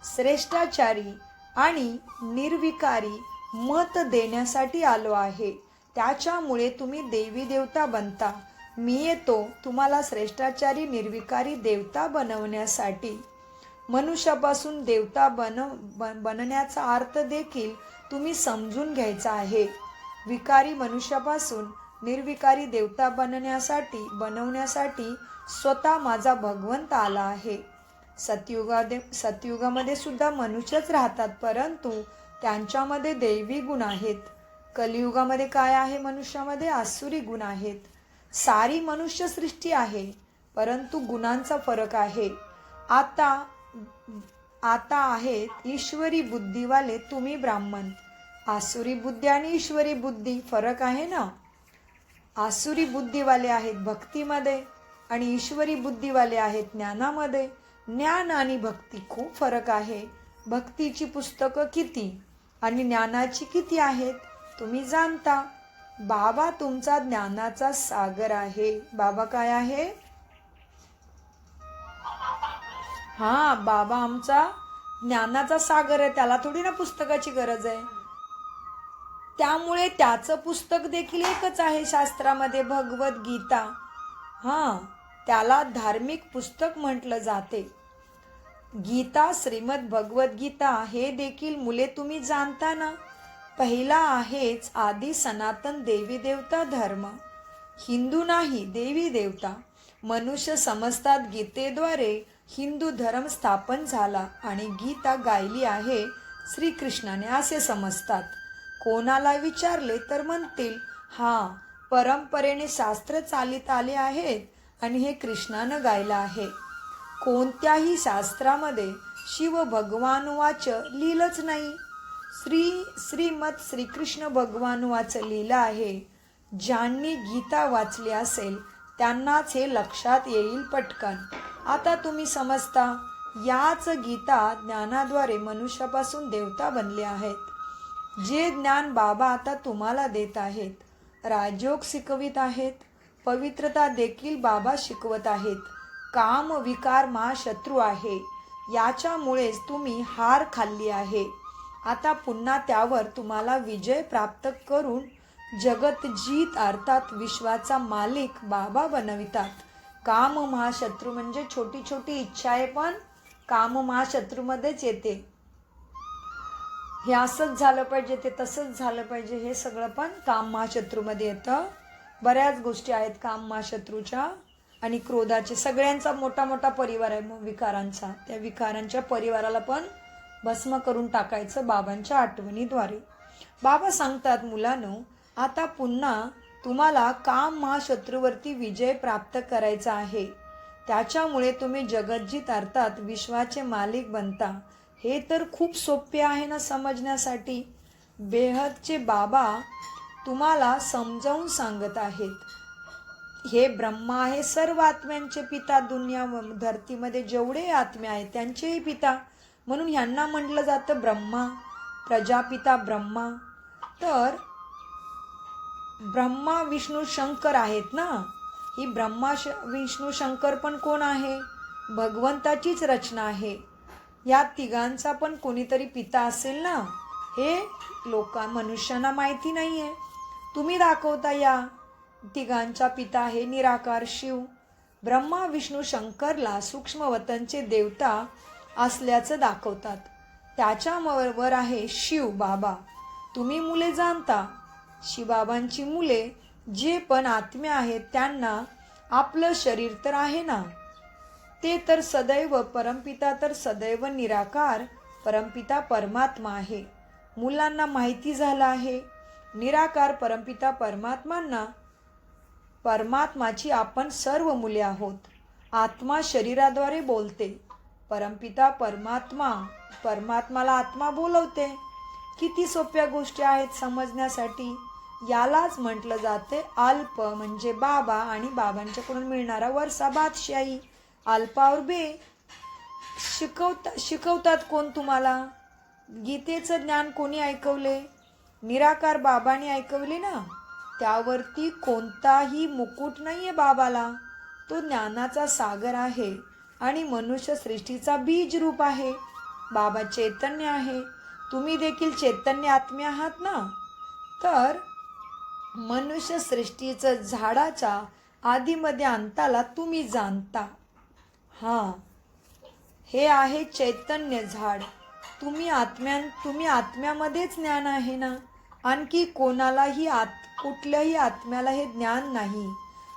श्रेष्ठाचारी आणि निर्विकारी मत देण्यासाठी आलो आहे. त्याच्यामुळे तुम्ही देवी देवता बनता. मी येतो तुम्हाला श्रेष्ठाचारी निर्विकारी देवता बनवण्यासाठी. मनुष्यापासून देवता बनण्याचा अर्थ देखील तुम्ही समजून घ्यायचा आहे. विकारी मनुष्यापासून निर्विकारी देवता बनवण्यासाठी स्वतः माझा भगवंत आला आहे. सतयुगामध्ये सुद्धा मनुष्यच राहतात, परंतु त्यांच्यामध्ये दैवी गुण आहेत. कलियुगामध्ये काय आहे? मनुष्यामध्ये आसुरी गुण आहेत. सारी मनुष्य सृष्टी आहे, परंतु गुणांचा फरक आहे. आता आहेत ईश्वरी बुद्धीवाले तुम्ही ब्राह्मण. आसुरी बुद्धी आणि ईश्वरी बुद्धी फरक आहे ना. आसुरी बुद्धीवाले आहेत भक्तीमध्ये आणि ईश्वरी बुद्धीवाले आहेत ज्ञानामध्ये. ज्ञान आणि भक्ती खूप फरक आहे. भक्तीची पुस्तकं किती आणि ज्ञानाची किती आहेत तुम्ही जाणता. बाबा तुमचा ज्ञानाचा सागर आहे. बाबा काय आहे? बाबा आमचा ज्ञानाचा सागर आहे. त्याला थोडी ना पुस्तकाची गरज आहे. त्यामुळे त्याचं पुस्तक देखील एकच आहे शास्त्रामध्ये, भगवद्गीता. त्याला धार्मिक पुस्तक म्हटलं जाते. गीता, श्रीमद भगवद्गीता हे देखील मुले तुम्ही जाणता ना. पहिला आहेच आदी सनातन देवी देवता धर्म. हिंदू नाही, देवी देवता. मनुष्य समजतात गीतेद्वारे हिंदू धर्म स्थापन झाला आणि गीता गायली आहे श्रीकृष्णाने असे समजतात. कोणाला विचारले तर म्हणतील, परंपरेने शास्त्र चालित आले आहेत आणि हे कृष्णानं गायलं आहे. कोणत्याही शास्त्रामध्ये शिव भगवानुवाच लिहिलंच नाही. श्रीमद श्रीकृष्ण भगवानुवाच लिहिलं आहे. ज्यांनी गीता वाचली असेल त्यांनाच हे लक्षात येईल पटकन. आता तुम्ही समजता, याच गीता ज्ञानाद्वारे मनुष्यापासून देवता बनले आहेत. जे ज्ञान बाबा आता तुम्हाला देत आहेत, राजयोग शिकवित आहेत, पवित्रता देखील बाबा शिकवत आहेत. काम विकार महाशत्रू आहे, याच्यामुळेच तुम्ही हार खाल्ली आहे. आता पुन्हा त्यावर तुम्हाला विजय प्राप्त करून जगत जीत अर्थात विश्वाचा मालिक बाबा बनवितात. काम महाशत्रू म्हणजे छोटी छोटी इच्छा आहे, पण काम महाशत्रूमध्येच येते. हे असंच झालं पाहिजे, ते तसंच झालं पाहिजे, हे सगळं पण काम महाशत्रूमध्ये येतं. बऱ्याच गोष्टी आहेत काम महाशत्रूच्या. आणि क्रोधाचे, सगळ्यांचा मोठा मोठा परिवार आहे विकारांचा. त्या विकारांच्या परिवाराला पण भस्म करून टाकायचं बाबांच्या आठवणीद्वारे. बाबा सांगतात, मुलांनो, आता पुन्हा तुम्हाला काम महाशत्रूवरती विजय प्राप्त करायचा आहे. त्याच्यामुळे तुम्ही जगज्जीत अर्थात विश्वाचे मालिक बनता. हे तर खूप सोपे आहे ना समजण्यासाठी. बेहदचे बाबा तुम्हाला समजावून सांगत आहेत. हे ब्रह्मा आहे सर्व आत्म्यांचे पिता. दुनिया धरतीमध्ये जेवढे आत्मे आहेत त्यांचेही पिता. म्हणून ह्यांना म्हटलं जातं ब्रह्मा, प्रजापिता ब्रह्मा. तर ब्रह्मा विष्णू शंकर आहेत ना. ही ब्रह्मा विष्णू शंकर पण कोण आहे? भगवंताचीच रचना आहे. या तिघांचा पण कोणीतरी पिता असेल ना. हे मनुष्यांना माहिती नाही आहे. तुम्ही दाखवता या तिघांचा पिता आहे निराकार शिव. ब्रह्मा विष्णू शंकरला सूक्ष्मवतनचे देवता असल्याचं दाखवतात. त्याच्यावर आहे शिव बाबा. तुम्ही मुले जाणता, शिवबाबांची मुले जे पण आत्मे आहेत त्यांना आपलं शरीर तर आहे ना. ते तर सदैव परमपिता, तर सदैव निराकार परमपिता परमात्मा आहे. मुलांना माहिती झालं आहे निराकार परमपिता परमात्माची आपण सर्व मुले आहोत. आत्मा शरीराद्वारे बोलते. परमपिता परमात्माला आत्मा बोलवते. किती सोप्या गोष्टी आहेत समजण्यासाठी. यालाच म्हटलं जाते अल्प म्हणजे बाबा आणि बाबांच्याकडून मिळणारा वरसा बादशाही. अल्पावर बे शिकवतात कोण तुम्हाला? गीतेचं ज्ञान कोणी ऐकवले? निराकार बाबांनी ऐकवले ना. त्यावरती कोणताही मुकुट नाहीये बाबाला. तो ज्ञानाचा सागर आहे आणि मनुष्य सृष्टीचा बीज रूप आहे. बाबा चैतन्य आहे. तुम्ही देखील चैतन्य आत्मे आहात ना. तर मनुष्य सृष्टीचं झाडाच्या आधीमध्ये अंताला तुम्ही जाणता. हे आहे चैतन्य झाड. तुम्ही आत्म्यामध्येच ज्ञान आहे ना. आणखी कोणालाही कुठल्याही आत्म्याला हे ज्ञान नाही.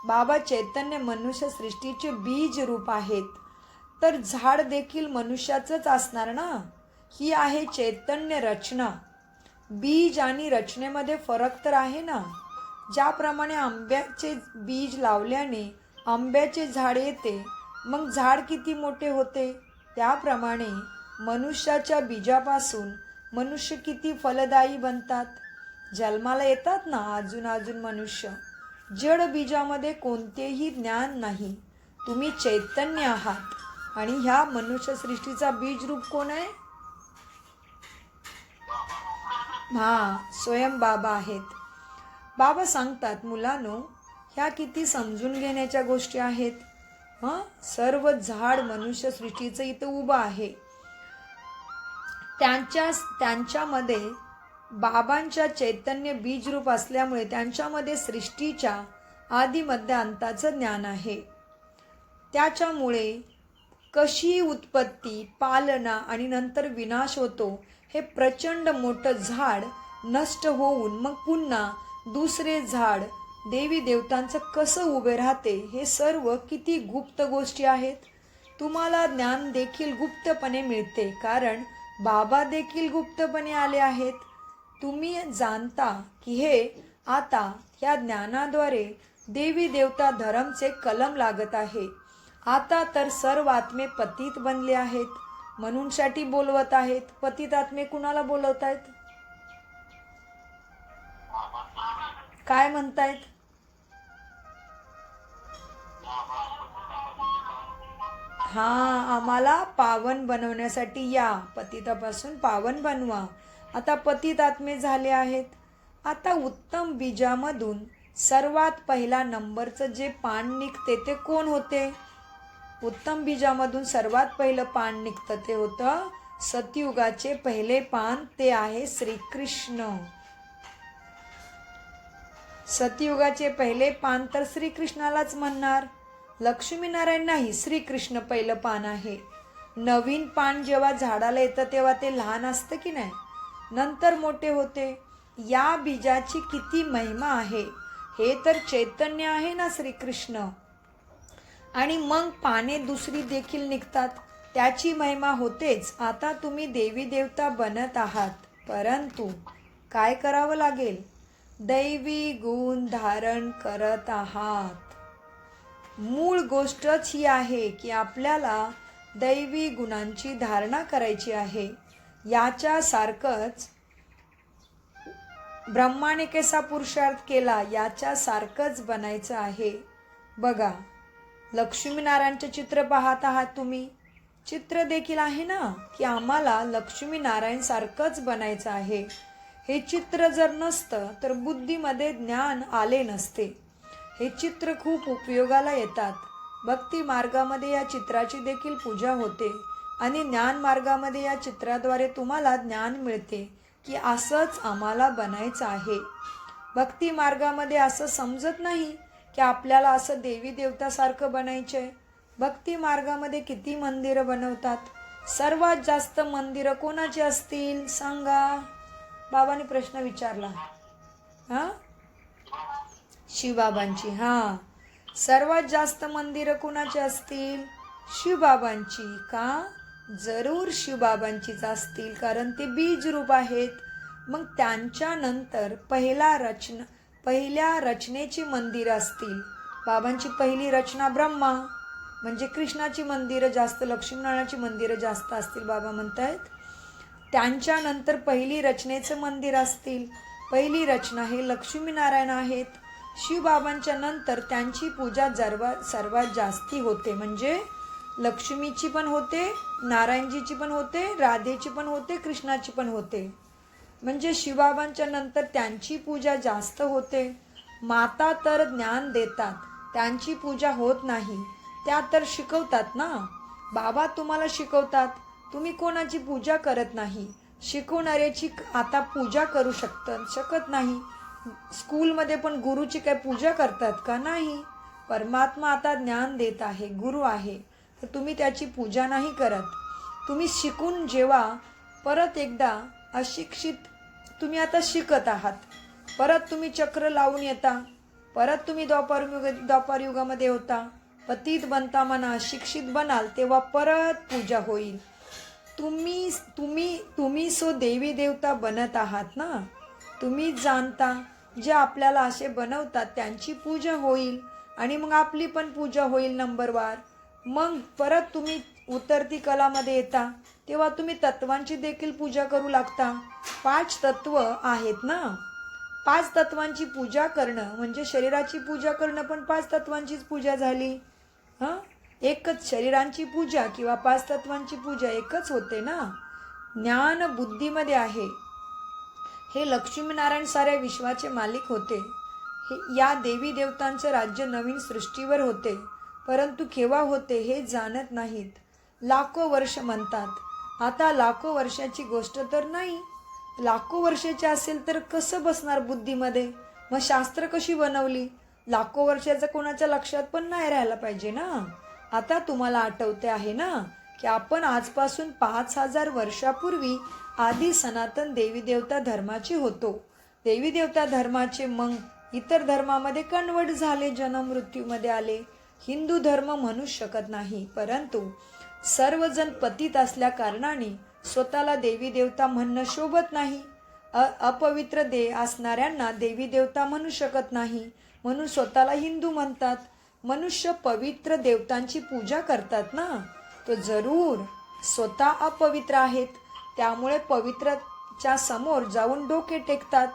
बाबा चैतन्य मनुष्य सृष्टीचे बीज रूप आहेत. तर झाड देखील मनुष्याचंच असणार ना. ही आहे चैतन्य रचना. बीज आणि रचनेमध्ये फरक तर आहे ना. ज्याप्रमाणे आंब्याचे बीज लावल्याने आंब्याचे झाड येते, मग झाड किती मोठे होते. त्याप्रमाणे मनुष्याच्या बीजापासून मनुष्य किती फलदायी बनतात. जन्माला येतात ना अजून मनुष्य. जड बीजामध्ये कोणतेही ज्ञान नाही. तुम्ही चैतन्य आहात आणि ह्या मनुष्य सृष्टीचा बीज रूप कोण आहे? स्वयं बाबा आहेत. बाबा सांगतात, मुलांनो, ह्या किती समजून घेण्याच्या गोष्टी आहेत. सर्व झाड मनुष्य सृष्टीचं इथं उभं आहे. त्यांच्यामध्ये बाबांच्या चैतन्य बीजरूप असल्यामुळे त्यांच्यामध्ये सृष्टीच्या आदि मध्य अंताचं ज्ञान आहे. त्याच्यामुळे कशी उत्पत्ती, पालना आणि नंतर विनाश होतो, हे प्रचंड मोठं झाड नष्ट होऊन मग पुन्हा दुसरे झाड देवी देवतांचं कसं उभे राहते, हे सर्व किती गुप्त गोष्टी आहेत. तुम्हाला ज्ञान देखील गुप्तपणे मिळते, कारण बाबा देखील गुप्तपणे आले आहेत. तुम्ही जाणता की हे आता या ज्ञानाद्वारे देवी देवता धर्मचे कलम लागत आहे. आता तर सर्व आत्मे पतित बनले आहेत, म्हणूनसाठी बोलवत आहेत. पतित आत्मे कुणाला बोलवत आहेत? काय म्हणतायत? आम्हाला पावन बनवण्यासाठी या, पतितापासून पावन बनवा. आता पतित आत्मे झाले आहेत. आता उत्तम बीजामधून सर्वात पहिला नंबरचं जे पान निघते ते कोण होते? उत्तम बीजामधून सर्वात पहिलं पान निघतं ते होतं सतयुगाचे पहिले पान, ते आहे श्रीकृष्ण. सतयुगाचे पहिले पान तर श्रीकृष्णालाच म्हणणार. लक्ष्मीनारायण नाही, श्रीकृष्ण पहिलं पान आहे. नवीन पान जेव्हा झाडाला येतं तेव्हा ते लहान असतं की नाही, नंतर मोठे होते. या बीजाची किती महिमा आहे, हे तर चैतन्य आहे ना श्रीकृष्ण. आणि मग पाने दुसरी देखील निघतात, त्याची महिमा होतेच. आता तुम्ही देवी देवता बनत आहात, परंतु काय करावं लागेल? दैवी गुण धारण करत आहात. मूळ गोष्टच ही आहे की आपल्याला दैवी गुणांची धारणा करायची आहे. याच्यासारखंच ब्रह्माने कसा पुरुषार्थ केला, याच्यासारखंच बनायचं आहे. बघा, लक्ष्मीनारायणचे चित्र पाहत आहात तुम्ही. चित्र देखील आहे ना की आम्हाला लक्ष्मीनारायण सारखंच बनायचं आहे. हे चित्र जर नसतं तर बुद्धीमध्ये ज्ञान आले नसते. हे चित्र खूप उपयोगाला येतात. भक्ती मार्गामध्ये या चित्राची देखील पूजा होते आणि ज्ञान मार्गामध्ये या चित्राद्वारे तुम्हाला ज्ञान मिळते की असंच आम्हाला बनायचं आहे. भक्ती मार्गामध्ये असं समजत नाही की आपल्याला असं देवी देवतासारखं बनायचं आहे. भक्ती मार्गामध्ये किती मंदिरं बनवतात. सर्वात जास्त मंदिरं कोणाची असतील सांगा? बाबाने प्रश्न विचारला. शिवबाबांची. सर्वात जास्त मंदिरं कुणाची असतील? शिवबाबांची. का? जरूर शिवबाबांचीच असतील, कारण ते बीज रूप आहेत. मग त्यांच्यानंतर पहिल्या रचनेची मंदिरं असतील. बाबांची पहिली रचना ब्रह्मा, म्हणजे कृष्णाची मंदिरं जास्त, लक्ष्मीनारायणाची मंदिरं जास्त असतील बाबा म्हणतायत. त्यांच्यानंतर पहिली रचनेचं मंदिर असतील. पहिली रचना हे लक्ष्मीनारायण आहेत. शिवबाबांच्या नंतर त्यांची पूजा सर्वात जास्ती होते, म्हणजे लक्ष्मीची पण होते, नारायणजीची पण होते, राधेची पण होते, कृष्णाची पण होते. म्हणजे शिवबाबांच्या नंतर त्यांची पूजा जास्त होते. माता तर ज्ञान देतात, त्यांची पूजा होत नाही. त्या तर शिकवतात ना. बाबा तुम्हाला शिकवतात, तुम्ही कोणाची पूजा करत नाही. शिकवणाऱ्याची आता पूजा करू शकत नाही. स्कूलमध्ये पण गुरुची काय पूजा करतात का? नाही. परमात्मा आता ज्ञान देत आहे, गुरु आहे, तर तुम्ही त्याची पूजा नाही करत. तुम्ही शिकून जेव्हा परत एकदा अशिक्षित, तुम्ही आता शिकत आहात, परत तुम्ही चक्र लावून येता, परत तुम्ही द्वापार युगामध्ये होता, पतित बनता म्हणा, शिक्षित बनाल, तेव्हा परत पूजा होईल. तुम्ही सो देवी देवता बनत आहात ना. तुम्ही जाणता, जे आपल्याला असे बनवतात त्यांची पूजा होईल आणि मग आपली पण पूजा होईल नंबरवार. मग परत तुम्ही उतरती कलामध्ये येता, तेव्हा तुम्ही तत्वांची देखील पूजा करू लागता. 5 तत्व आहेत ना. 5 तत्वांची पूजा करणं म्हणजे शरीराची पूजा करणं पण 5 तत्वांचीच पूजा झाली. एकच शरीरांची पूजा किंवा 5 तत्वांची पूजा एकच होते ना. ज्ञान बुद्धीमध्ये आहे. हे लक्ष्मीनारायण साऱ्या विश्वाचे मालिक होते. या देवी देवतांचं राज्य नवीन सृष्टीवर होते, परंतु केव्हा होते हे जाणत नाहीत. लाखो वर्ष म्हणतात. आता लाखो वर्षाची गोष्ट तर नाही, लाखो वर्षाची असेल तर कसं बसणार बुद्धीमध्ये? मग शास्त्र कशी बनवली? लाखो वर्षाचं कोणाच्या लक्षात पण नाही राहायला पाहिजे ना. आता तुम्हाला आठवते आहे ना की आपण आजपासून 5000 वर्षापूर्वी आधी सनातन देवी देवता धर्माचे होतो. देवी देवता धर्माचे मग इतर धर्मामध्ये कन्वर्ट झाले, जन्म मृत्यूमध्ये आले. हिंदू धर्म म्हणू शकत नाही, परंतु सर्वजण पतित असल्या कारणाने स्वतःला देवी देवता म्हणणं शोभत नाही. अपवित्र असणाऱ्यांना देवी देवता म्हणू शकत नाही, म्हणून स्वतःला हिंदू म्हणतात. मनुष्य पवित्र देवतांची पूजा करतात ना, तो जरूर स्वतः अपवित्र आहेत, त्यामुळे पवित्रच्या समोर जाऊन डोके टेकतात,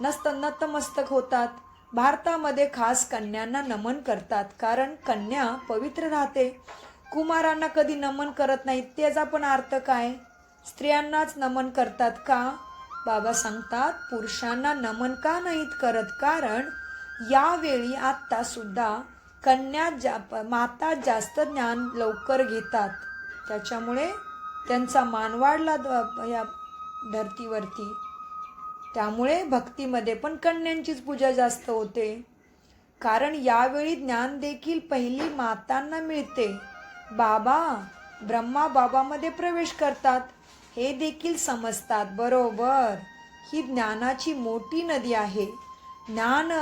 नतमस्तक होतात. भारतामध्ये खास कन्यांना नमन करतात, कारण कन्या पवित्र राहते. कुमारांना कधी नमन करत नाहीत, त्याचा पण अर्थ काय? स्त्रियांनाच नमन करतात का? बाबा सांगतात पुरुषांना नमन का नाहीत करत, कारण यावेळी आत्ता सुद्धा माता जास्त ज्ञान लवकर घेतात, त्याच्यामुळे त्यांचा मान वाढला या धर्तीवरती. त्यामुळे भक्तीमध्ये पण कन्यांचीच पूजा जास्त होते, कारण यावेळी ज्ञान देखील पहिली मातांना मिळते. बाबा ब्रह्मा बाबामध्ये प्रवेश करतात, हे देखील समजतात. बरोबर, ही ज्ञानाची मोठी नदी आहे. ज्ञान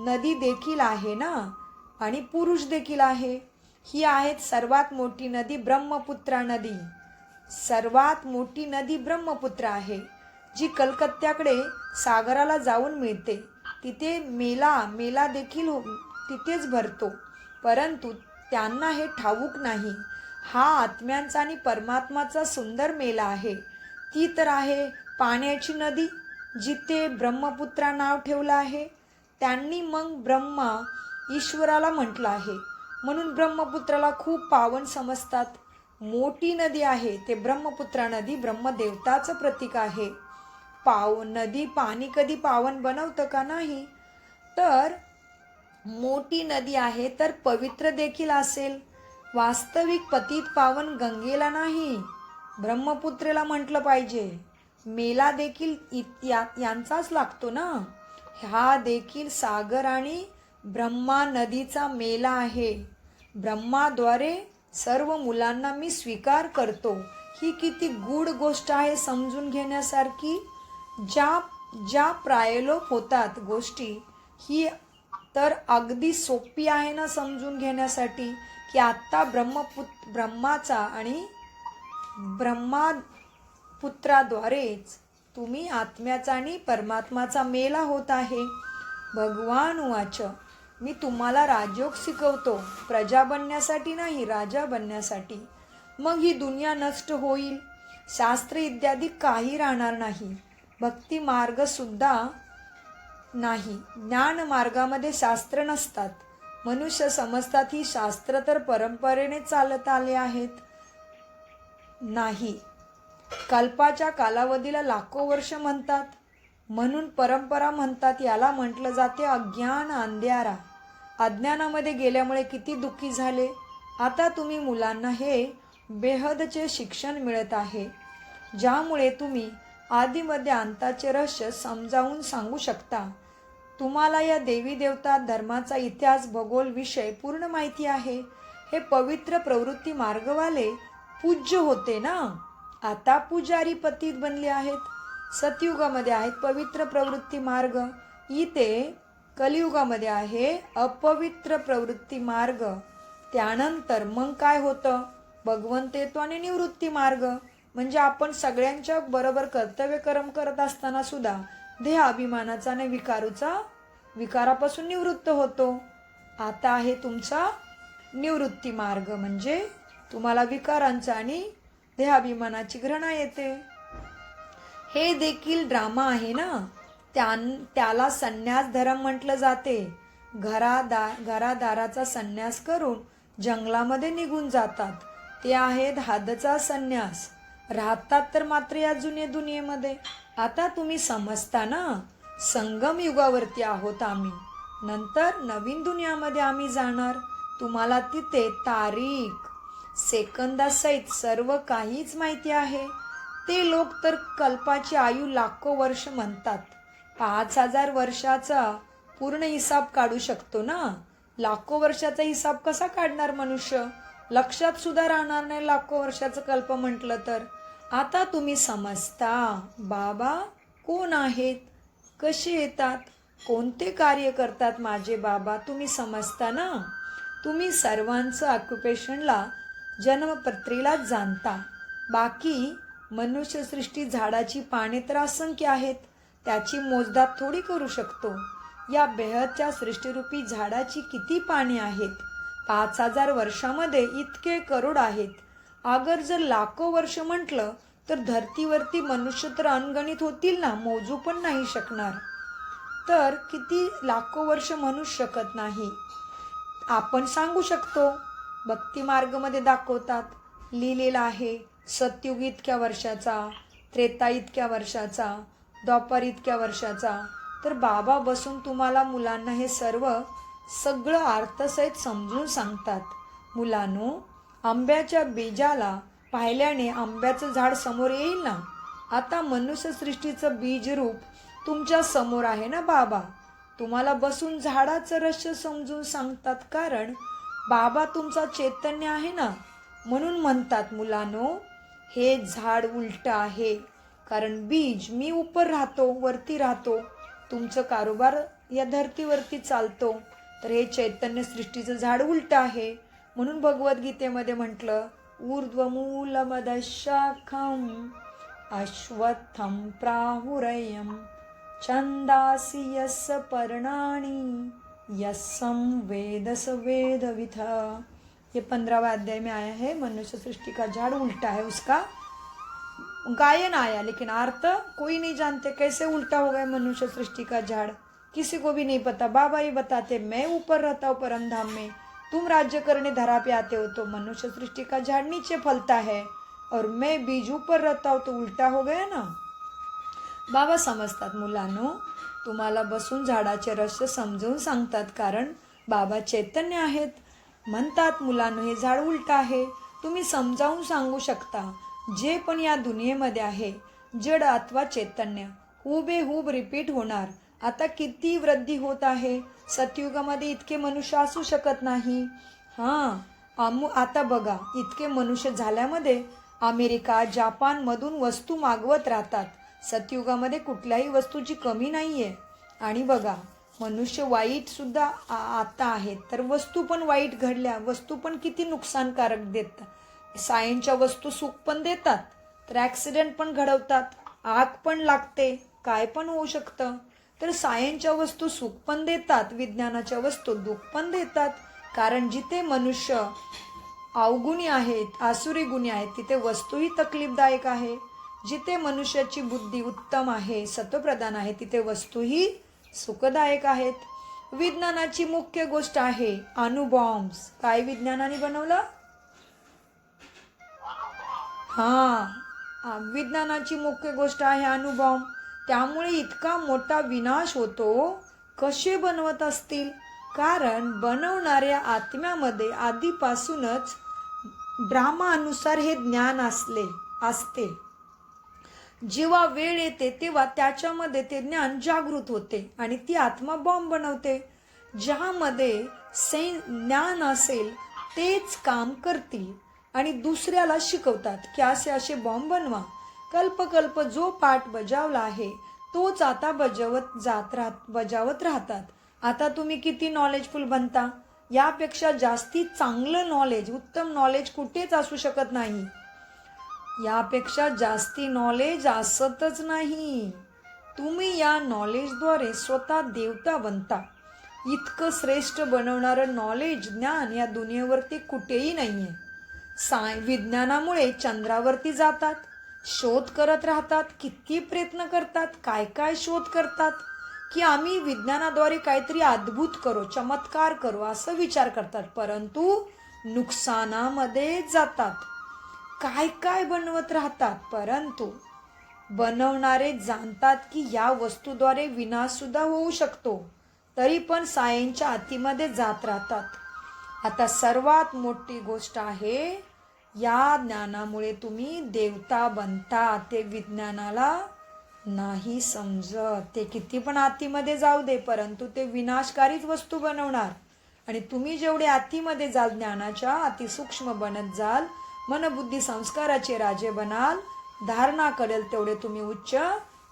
नदी देखील आहे ना, आणि पुरुष देखील आहे. ही आहेत सर्वात मोठी नदी ब्रह्मपुत्रा नदी. सर्वात मोठी नदी ब्रह्मपुत्रा आहे, जी कलकत्त्याकडे सागराला जाऊन मिळते. तिथे मेला देखील तिथेच भरतो, परंतु त्यांना हे ठाऊक नाही. हा आत्म्यांचा आणि परमात्माचा सुंदर मेला आहे. ती तर आहे पाण्याची नदी, जिथे ब्रह्मपुत्रा नाव ठेवलं आहे. त्यांनी मग ब्रह्मा ईश्वराला म्हटलं आहे, म्हणून ब्रह्मपुत्राला खूप पावन समजतात. मोठी नदी आहे ते ब्रह्मपुत्रा नदी, ब्रह्मदेवताचं प्रतीक आहे. नदी पाणी कधी पावन बनवतं का? नाही. तर मोठी नदी आहे तर पवित्र देखील असेल. वास्तविक पतित पावन गंगेला नाही, ब्रह्मपुत्रेला म्हटलं पाहिजे. मेला देखील यांचाच लागतो ना. हा देखील सागर आणि ब्रह्मा नदीचा मेला आहे. ब्रह्माद्वारे सर्व मुलांना मी स्वीकार करतो. ही किती गूढ गोष्ट आहे समजून घेण्यासारखी. ज्या प्रायलोप होतात गोष्टी, ही तर अगदी सोपी आहे ना समजून घेण्यासाठी, की आत्ता ब्रह्माचा आणि ब्रह्मपुत्राद्वारेच तुम्ही आत्म्याचा आणि परमात्माचा मेला होत आहे. भगवान उवाच, मी तुम्हाला राजयोग शिकवतो, प्रजा बनण्यासाठी नाही, राजा बनण्यासाठी. मग ही दुनिया नष्ट होईल, शास्त्र इत्यादी काही राहणार नाही, भक्ती मार्ग सुद्धा नाही. ज्ञान मार्गामध्ये शास्त्र नसतात. मनुष्य समजतात ही शास्त्र तर परंपरेने चालत आले आहेत. नाही, कल्पाच्या कालावधीला लाखो वर्ष म्हणतात, म्हणून परंपरा म्हणतात. याला म्हटलं जाते अज्ञान, अंधारा. अज्ञानामध्ये गेल्यामुळे किती दुःखी झाले. आता तुम्ही मुलांना हे बेहदचे शिक्षण मिळत आहे, ज्यामुळे तुम्ही आदिमध्ये अंताचे रहस्य समजावून सांगू शकता. तुम्हाला या देवी देवता धर्माचा इतिहास, भूगोल विषय पूर्ण माहिती आहे. हे पवित्र प्रवृत्ती मार्गवाले पूज्य होते ना, आता पुजारी पतित बनले आहेत. सतयुगामध्ये आहेत पवित्र प्रवृत्ती मार्ग, इथे कलियुगामध्ये आहे अपवित्र प्रवृत्ती मार्ग. त्यानंतर मग काय होतं? भगवंतेत्व आणि निवृत्ती मार्ग. म्हणजे आपण सगळ्यांच्या बरोबर कर्तव्य कर्म करत असताना सुद्धा देह अभिमानाचा आणि विकारापासून निवृत्त होतो. आता आहे तुमचा निवृत्ती मार्ग, म्हणजे तुम्हाला विकारांचा आणि देहाभिमानाची घृणा येते. हे देखील ड्रामा आहे ना. त्याला संन्यास धर्म म्हटलं जाते. घरादाराचा संन्यास करून जंगलामध्ये निघून जातात, ते आहेत हादचा संन्यास. राहतात तर मात्र या जुन्या दुनियेमध्ये. आता तुम्ही समजता ना, संगम युगावरती आहोत आम्ही, नंतर नवीन दुनियामध्ये आम्ही जाणार. तुम्हाला तिथे तारीख सेकंदासहित सर्व काहीच माहिती आहे. ते लोक तर कल्पाची आयु लाखो वर्ष म्हणतात. 5,000 वर्षाचा पूर्ण हिसाब काढू शकतो ना. लाखो वर्षाचा हिसाब कसा काढणार मनुष्य? लक्षात सुद्धा राहणार नाही लाखो वर्षाचं कल्प म्हटलं तर. आता तुम्ही समजता बाबा कोण आहेत, कसे येतात, कोणते कार्य करतात माझे बाबा, तुम्ही समजता ना. तुम्ही सर्वांचं ऑक्युपेशनला जन्मपत्रीलाच जाणता. बाकी मनुष्यसृष्टी झाडाची पाने तर असंख्य आहेत, त्याची मोजदाद थोडी करू शकतो. या बेहदच्या सृष्टीरूपी झाडाची किती पाने आहेत? 5,000 वर्षामध्ये इतके करोड आहेत. अगर जर लाखो वर्ष म्हटलं तर धरतीवरती मनुष्य तर अनगणित होतील ना, मोजू पण नाही शकणार. तर किती लाखो वर्ष म्हणू शकत नाही. आपण सांगू शकतो, भक्ती मार्गमध्ये दाखवतात, लिहिलेला आहे सतयुग इतक्या वर्षाचा, त्रेता इतक्या वर्षाचा, द्वापर इतक्या वर्षाचा. तर बाबा बसून तुम्हाला मुलांना हे सगळं अर्थसहित समजून सांगतात. मुलांनो, आंब्याच्या बीजाला पाहिल्याने आंब्याचं झाड समोर येईल ना. आता मनुष्यसृष्टीचं बीजरूप तुमच्या समोर आहे ना बाबा. तुम्हाला बसून झाडाचं रहस्य समजून सांगतात, कारण बाबा तुमचा चैतन्य आहे ना. म्हणून म्हणतात मुलांनो, हे झाड उलट आहे, कारण बीज मी ऊपर राहतो, वरती राहतो, तुमचं कारोबार या धरतीवरती चालतो. तर हे चैतन्य सृष्टीचं झाड उलट आहे. म्हणून भगवद्गीतेमध्ये म्हटलं, ऊर्ध्वमूलमदशाखम अश्वत्थम प्राहुरयम छंदासी यस्य पर्णानि यस्सं वेद स वेदविथ. ये 15वां अध्याय में आया है, मनुष्य सृष्टि का झाड़ उल्टा है, उसका गायन आया, लेकिन अर्थ कोई नहीं जानते कैसे उल्टा हो गया मनुष्य सृष्टि का झाड़, किसी को भी नहीं पता. बाबा ही बताते, मैं ऊपर रहता हूँ परम धाम में, तुम राज्य करने धरा पे आते हो, तो मनुष्य सृष्टि का झाड़ नीचे फलता है और मैं बीज ऊपर रहता हूँ, तो उल्टा हो गया ना. बाबा समजतात मुलांनो, तुम्हाला बसून झाडाचे रहस्य समजून सांगतात, कारण बाबा चैतन्य आहेत. म्हणतात मुलांनो, हे झाड उलट आहे. तुम्ही समजावून सांगू शकता, जे पण या दुनियेमध्ये आहे जड अथवा चैतन्य हुबेहूब रिपीट होणार. आता किती वृद्धी होत आहे. सतयुगामध्ये इतके मनुष्य असू शकत नाही. आता बघा, इतके मनुष्य झाल्यामध्ये अमेरिका जापानमधून वस्तू मागवत राहतात. सतयुगामध्ये कुठल्याही वस्तूची कमी नाही आहे. आणि बघा, मनुष्य वाईट सुद्धा आता आहेत, तर वस्तू पण वाईट घडल्या, वस्तू पण किती नुकसानकारक देतात. सायन्सच्या वस्तू सुख पण देतात, तर ॲक्सिडेंट पण घडवतात, आग पण लागते, काय पण होऊ शकतं. तर सायन्सच्या वस्तू सुख पण देतात, विज्ञानाच्या वस्तू दुःख पण देतात. कारण जिथे मनुष्य अवगुणी आहेत, आसुरी गुणी आहेत, तिथे वस्तूही तकलीफदायक आहे. जिथे मनुष्याची बुद्धी उत्तम आहे, सत्वप्रधान आहे, तिथे वस्तूही सुखदायक आहेत. विज्ञानाची मुख्य गोष्ट आहे अणुबॉम्ब्स. काय विज्ञानाने बनवलं? विज्ञानाची मुख्य गोष्ट आहे अणुबॉम्ब. त्यामुळे इतका मोठा विनाश होतो. कसे बनवत असतील? कारण बनवणाऱ्या आत्म्यामध्ये आधीपासूनच ब्रह्मानुसार हे ज्ञान असते. जेव्हा वेळ येते तेव्हा त्याच्यामध्ये ते ज्ञान जागृत होते आणि ती आत्मा बॉम्ब बनवते. ज्यामध्ये ज्ञान असेल तेच काम करतील आणि दुसऱ्याला शिकवतात की असे बॉम्ब बनवा. कल्पकल्प जो पाठ बजावला आहे तोच आता बजावत राहतात. आता तुम्ही किती नॉलेजफुल बनता, यापेक्षा जास्ती चांगलं नॉलेज, उत्तम नॉलेज कुठेच असू शकत नाही. यापेक्षा जास्ती नॉलेज असतच नाही. तुम्ही या नॉलेजद्वारे स्वतः देवता बनता. इतकं श्रेष्ठ बनवणारं नॉलेज, ज्ञान या दुनियेवरती कुठेही नाहीये. विज्ञानामुळे चंद्रावरती जातात, शोध करत राहतात, किती प्रयत्न करतात, काय काय शोध करतात की आम्ही विज्ञानाद्वारे काहीतरी अद्भुत करू, चमत्कार करू असं विचार करतात, परंतु नुकसानामध्ये जातात. काय काय बनवत राहतात, परंतु बनवणारे जाणतात की या वस्तूद्वारे विनाश सुद्धा होऊ शकतो, तरी पण सायन्सच्या अतीमध्ये जात राहतात. आता सर्वात मोठी गोष्ट आहे, या ज्ञानामुळे तुम्ही देवता बनता. ते विज्ञानाला नाही समजत. ते किती पण आतीमध्ये जाऊ दे, परंतु ते विनाशकारीच वस्तू बनवणार. आणि तुम्ही जेवढे आतीमध्ये जाल, ज्ञानाच्या अतिसूक्ष्म बनत जाल, मनबुद्धी संस्काराचे राजे बनाल, धारणा करेल तेवढे तुम्ही उच्च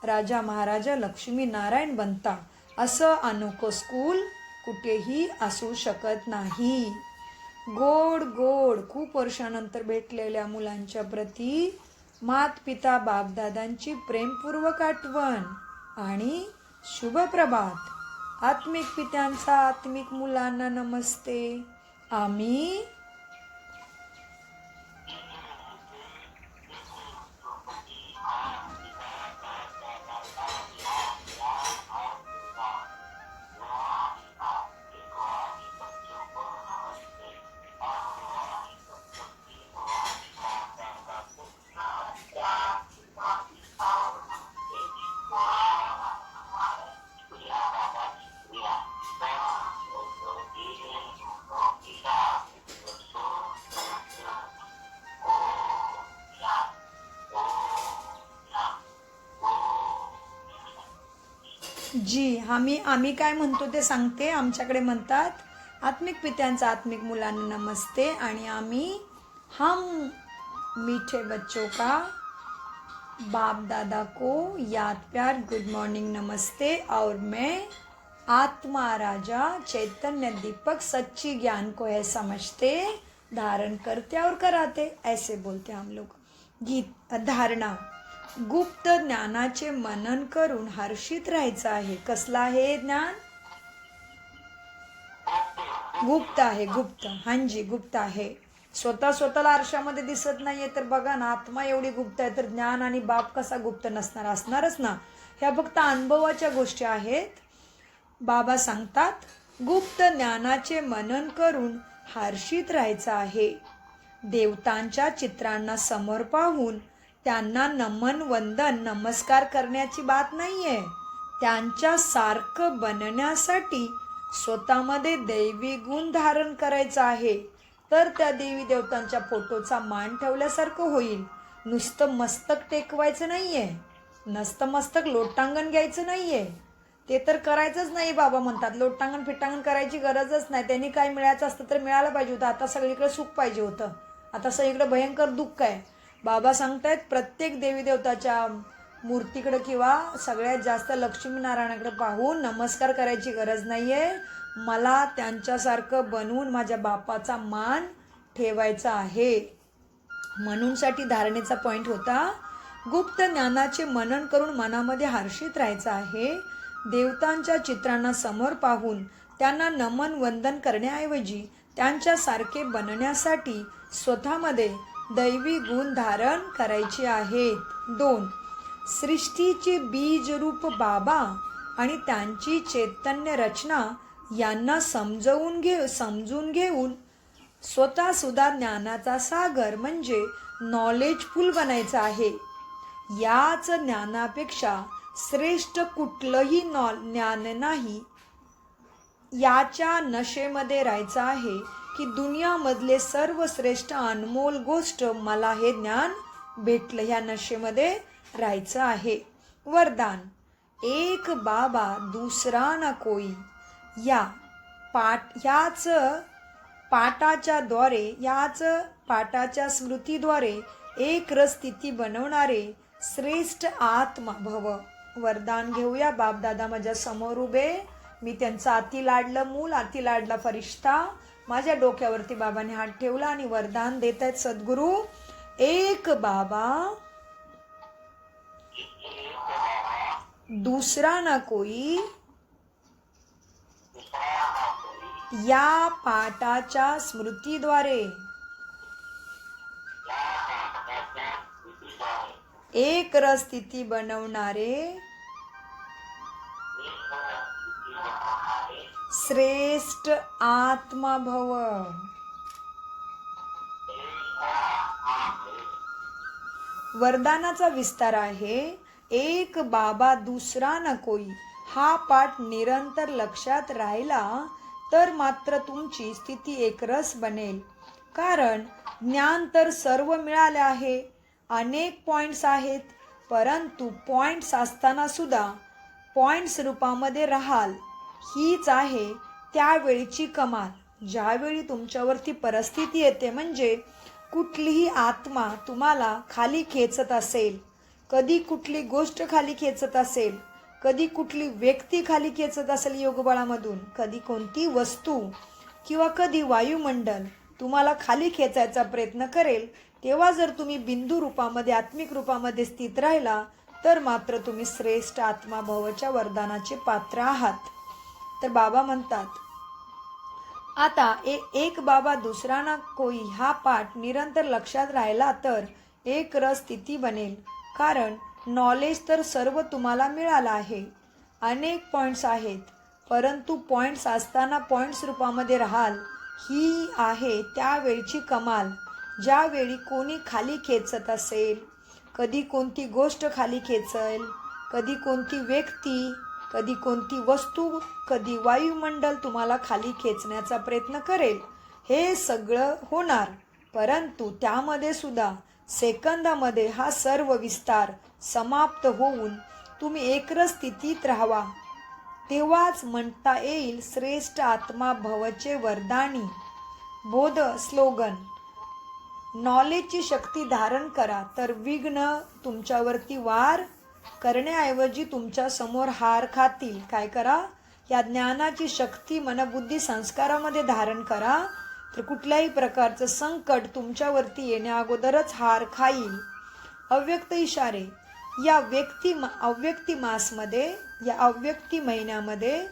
राजा महाराजा लक्ष्मी नारायण बनता. असं अनोखं स्कूल कुठेही असू शकत नाही. गोड गोड खूप वर्षानंतर भेटलेल्या मुलांच्या प्रती मात पिता बापदादांची प्रेमपूर्वक आठवण आणि शुभप्रभात. आत्मिक पित्यांचा आत्मिक मुलांना नमस्ते. आम्ही जी आम्ही काय म्हणतो ते सांगते. आमच्याकडे म्हणतात आत्मिक पित्यांचा आत्मिक मुलांना नमस्ते. आणि आम्ही हम मीठे बच्चों का बाप दादा को याद प्यार गुड मॉर्निंग नमस्ते. और मैं आत्मा राजा चैतन्य दीपक सच्ची ज्ञान को है समझते, धारण करते और कराते, ऐसे बोलते हम लोग. गीत धारणा. गुप्त ज्ञानाचे मनन करून हर्षित राहायचं आहे. कसलं आहे ज्ञान? गुप्त आहे. गुप्त. हांजी गुप्त आहे. स्वतःला आरशामध्ये दिसत नाहीये तर बघा ना, आत्मा एवढी गुप्त आहे तर ज्ञान आणि बाप कसा गुप्त नसणार? असणारच ना. ह्या फक्त अनुभवाच्या गोष्टी आहेत. बाबा सांगतात गुप्त ज्ञानाचे मनन करून हर्षित राहायचं आहे. देवतांच्या चित्रांना समोर पाहून त्यांना नमन वंदन नमस्कार करण्याची बात नाहीये. त्यांच्या सारखं बनण्यासाठी स्वतःमध्ये दैवी गुण धारण करायचं आहे. तर त्या देवी देवतांच्या फोटोचा मान ठेवल्यासारखं होईल. नुसतं मस्तक टेकवायचं नाहीये. नुसतं मस्तक लोटांगण घ्यायचं नाहीये. ते तर करायचंच नाही. बाबा म्हणतात लोटांगण फिटांगण करायची गरजच नाही. त्यांनी काय मिळायचं असतं तर मिळालं पाहिजे होतं. आता सगळीकडे सुख पाहिजे होतं. आता सगळीकडे भयंकर दुःख आहे. बाबा सांगतायत प्रत्येक देवी देवताच्या मूर्तीकडे किंवा सगळ्यात जास्त लक्ष्मीनारायणाकडे पाहून नमस्कार करायची गरज नाहीये. मला त्यांच्यासारखं बनवून माझ्या बापाचा मान ठेवायचा आहे. म्हणूनसाठी धारणेचा पॉइंट होता गुप्त ज्ञानाचे मनन करून मनामध्ये हर्षित राहायचं आहे. देवतांच्या चित्रांना समोर पाहून त्यांना नमन वंदन करण्याऐवजी त्यांच्यासारखे बनण्यासाठी स्वतःमध्ये दैवी गुण धारण करायचे आहेत. 2. सृष्टीचे बीजरूप बाबा आणि त्यांची चैतन्य रचना यांना समजून घेऊन स्वतः सुद्धा ज्ञानाचा सागर म्हणजे नॉलेजफुल बनायचं आहे. याच ज्ञानापेक्षा श्रेष्ठ कुठलंही ज्ञान नाही. याच्या नशेमध्ये राहायचं आहे की दुनियामधले सर्वश्रेष्ठ अनमोल गोष्ट मला हे ज्ञान भेटलं. ह्या नशेमध्ये राहायचं आहे. वरदान. एक बाबा दूसरा ना कोई. ह्याच पाठाच्या स्मृतीद्वारे एक रस स्थिती बनवणारे श्रेष्ठ आत्मा भव. वरदान घेऊया. बापदादा माझ्या समोर उभे. मी त्यांचा अति लाडलं मूल, अति लाडला फरिश्ता. माझ्या डोक्यावरती बाबाने हात ठेवला आणि वरदान देत आहेत सद्गुरू. एक बाबा दूसरा ना कोई. या पाठाच्या स्मृतीद्वारे एक रस स्थिती बनवणारे श्रेष्ठ आत्मा भव. वरदानाचा विस्तार आहे एक बाबा दूसरा न कोई. हा पाठ निरंतर लक्षात राहिला तर मात्र तुमची स्थिती एकरस बनेल. कारण ज्ञान तर सर्व मिळाले आहे, अनेक पॉइंट्स आहेत, परंतु पॉइंट्स असताना सुद्धा पॉइंट्स रूपामध्ये राहाल, हीच आहे त्यावेळीची कमाल. ज्यावेळी तुमच्यावरती परिस्थिती येते, म्हणजे कुठलीही आत्मा तुम्हाला खाली खेचत असेल, कधी कुठली गोष्ट खाली खेचत असेल, कधी कुठली व्यक्ती खाली खेचत असेल योगबळामधून, कधी कोणती वस्तू किंवा कधी वायुमंडल तुम्हाला खाली खेचायचा प्रयत्न करेल, तेव्हा जर तुम्ही बिंदू रूपामध्ये आत्मिक रूपामध्ये स्थित राहिला तर मात्र तुम्ही श्रेष्ठ आत्माभावाच्या वरदानाचे पात्र आहात. तर बाबा म्हणतात, आता एक बाबा दुसरा ना कोई हा पाठ निरंतर लक्षात राहिला तर एक रस स्थिती बनेल. कारण नॉलेज तर सर्व तुम्हाला मिळालं आहे, अनेक पॉइंट्स आहेत, परंतु पॉइंट्स असताना पॉइंट्स रूपामध्ये राहाल, ही आहे त्यावेळची कमाल. ज्यावेळी कोणी खाली खेचत असेल, कधी कोणती गोष्ट खाली खेचेल, कधी कोणती व्यक्ती, कधी कोणती वस्तू, कधी वायुमंडल तुम्हाला खाली खेचण्याचा प्रयत्न करेल, हे सगळं होणार. परंतु त्यामध्ये सुद्धा सेकंदामध्ये हा सर्व विस्तार समाप्त होऊन तुम्ही एकरस स्थितीत राहावा, तेव्हाच म्हणता येईल श्रेष्ठ आत्मा भवचे वरदानी. बोध स्लोगन, नॉलेजची शक्ती धारण करा तर विघ्न तुमच्यावरती वार करण्याऐवजी तुमच्या समोर हार खातील. काय करा? या ज्ञानाची शक्ती मनबुद्धी संस्कारामध्ये धारण करा, तर कुठल्याही प्रकारचं संकट तुमच्यावरती येण्या अगोदरच हार खाईल. अव्यक्त इशारे, या अव्यक्ती मासमध्ये, या अव्यक्ती महिन्यामध्ये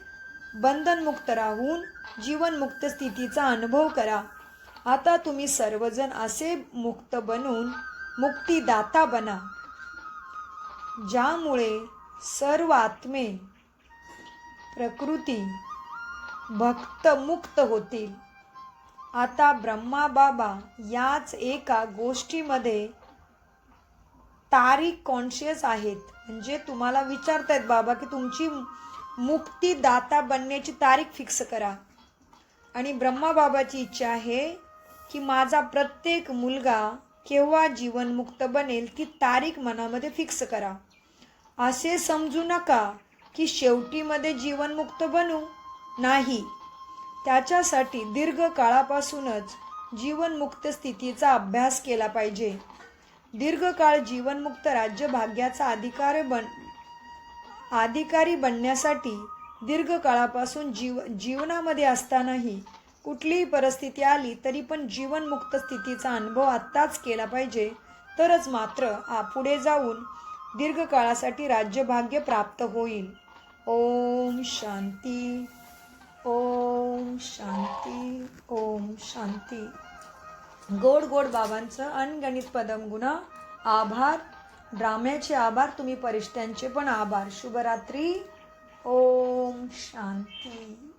बंधनमुक्त राहून जीवनमुक्त स्थितीचा अनुभव करा. आता तुम्ही सर्वजण असे मुक्त बनून मुक्तिदाता बना, ज्यामुळे सर्व आत्मे प्रकृती भक्त मुक्त होतील. आता ब्रह्मा बाबा याच एका गोष्टीमध्ये तारीख कॉन्शियस आहेत, म्हणजे तुम्हाला विचारतायत बाबा की तुमची मुक्तिदाता बनण्याची तारीख फिक्स करा. आणि ब्रह्मा बाबाची इच्छा आहे की माझा प्रत्येक मुलगा केव्हा जीवनमुक्त बनेल, ती तारीख मनामध्ये फिक्स करा. असे समजू नका की शेवटीमध्ये जीवनमुक्त बनू, नाही. त्याच्यासाठी दीर्घ काळापासूनच जीवनमुक्त स्थितीचा अभ्यास केला पाहिजे. दीर्घकाळ जीवनमुक्त राज्यभाग्याचा अधिकारी बनण्यासाठी दीर्घकाळापासून जीवनामध्ये असतानाही कुठलीही परिस्थिती आली तरी पण जीवनमुक्त स्थितीचा अनुभव आत्ताच केला पाहिजे, तरच मात्र पुढे जाऊन दीर्घकाळासाठी राज्यभाग्य प्राप्त होईल. ओम शांती, ओम शांती, ओम शांती. गोड गोड बाबांचं अनगणित पदम गुणा आभार, ड्राम्याचे आभार, तुम्ही परिष्ट्यांचे पण आभार. शुभरात्री. ओम शांती.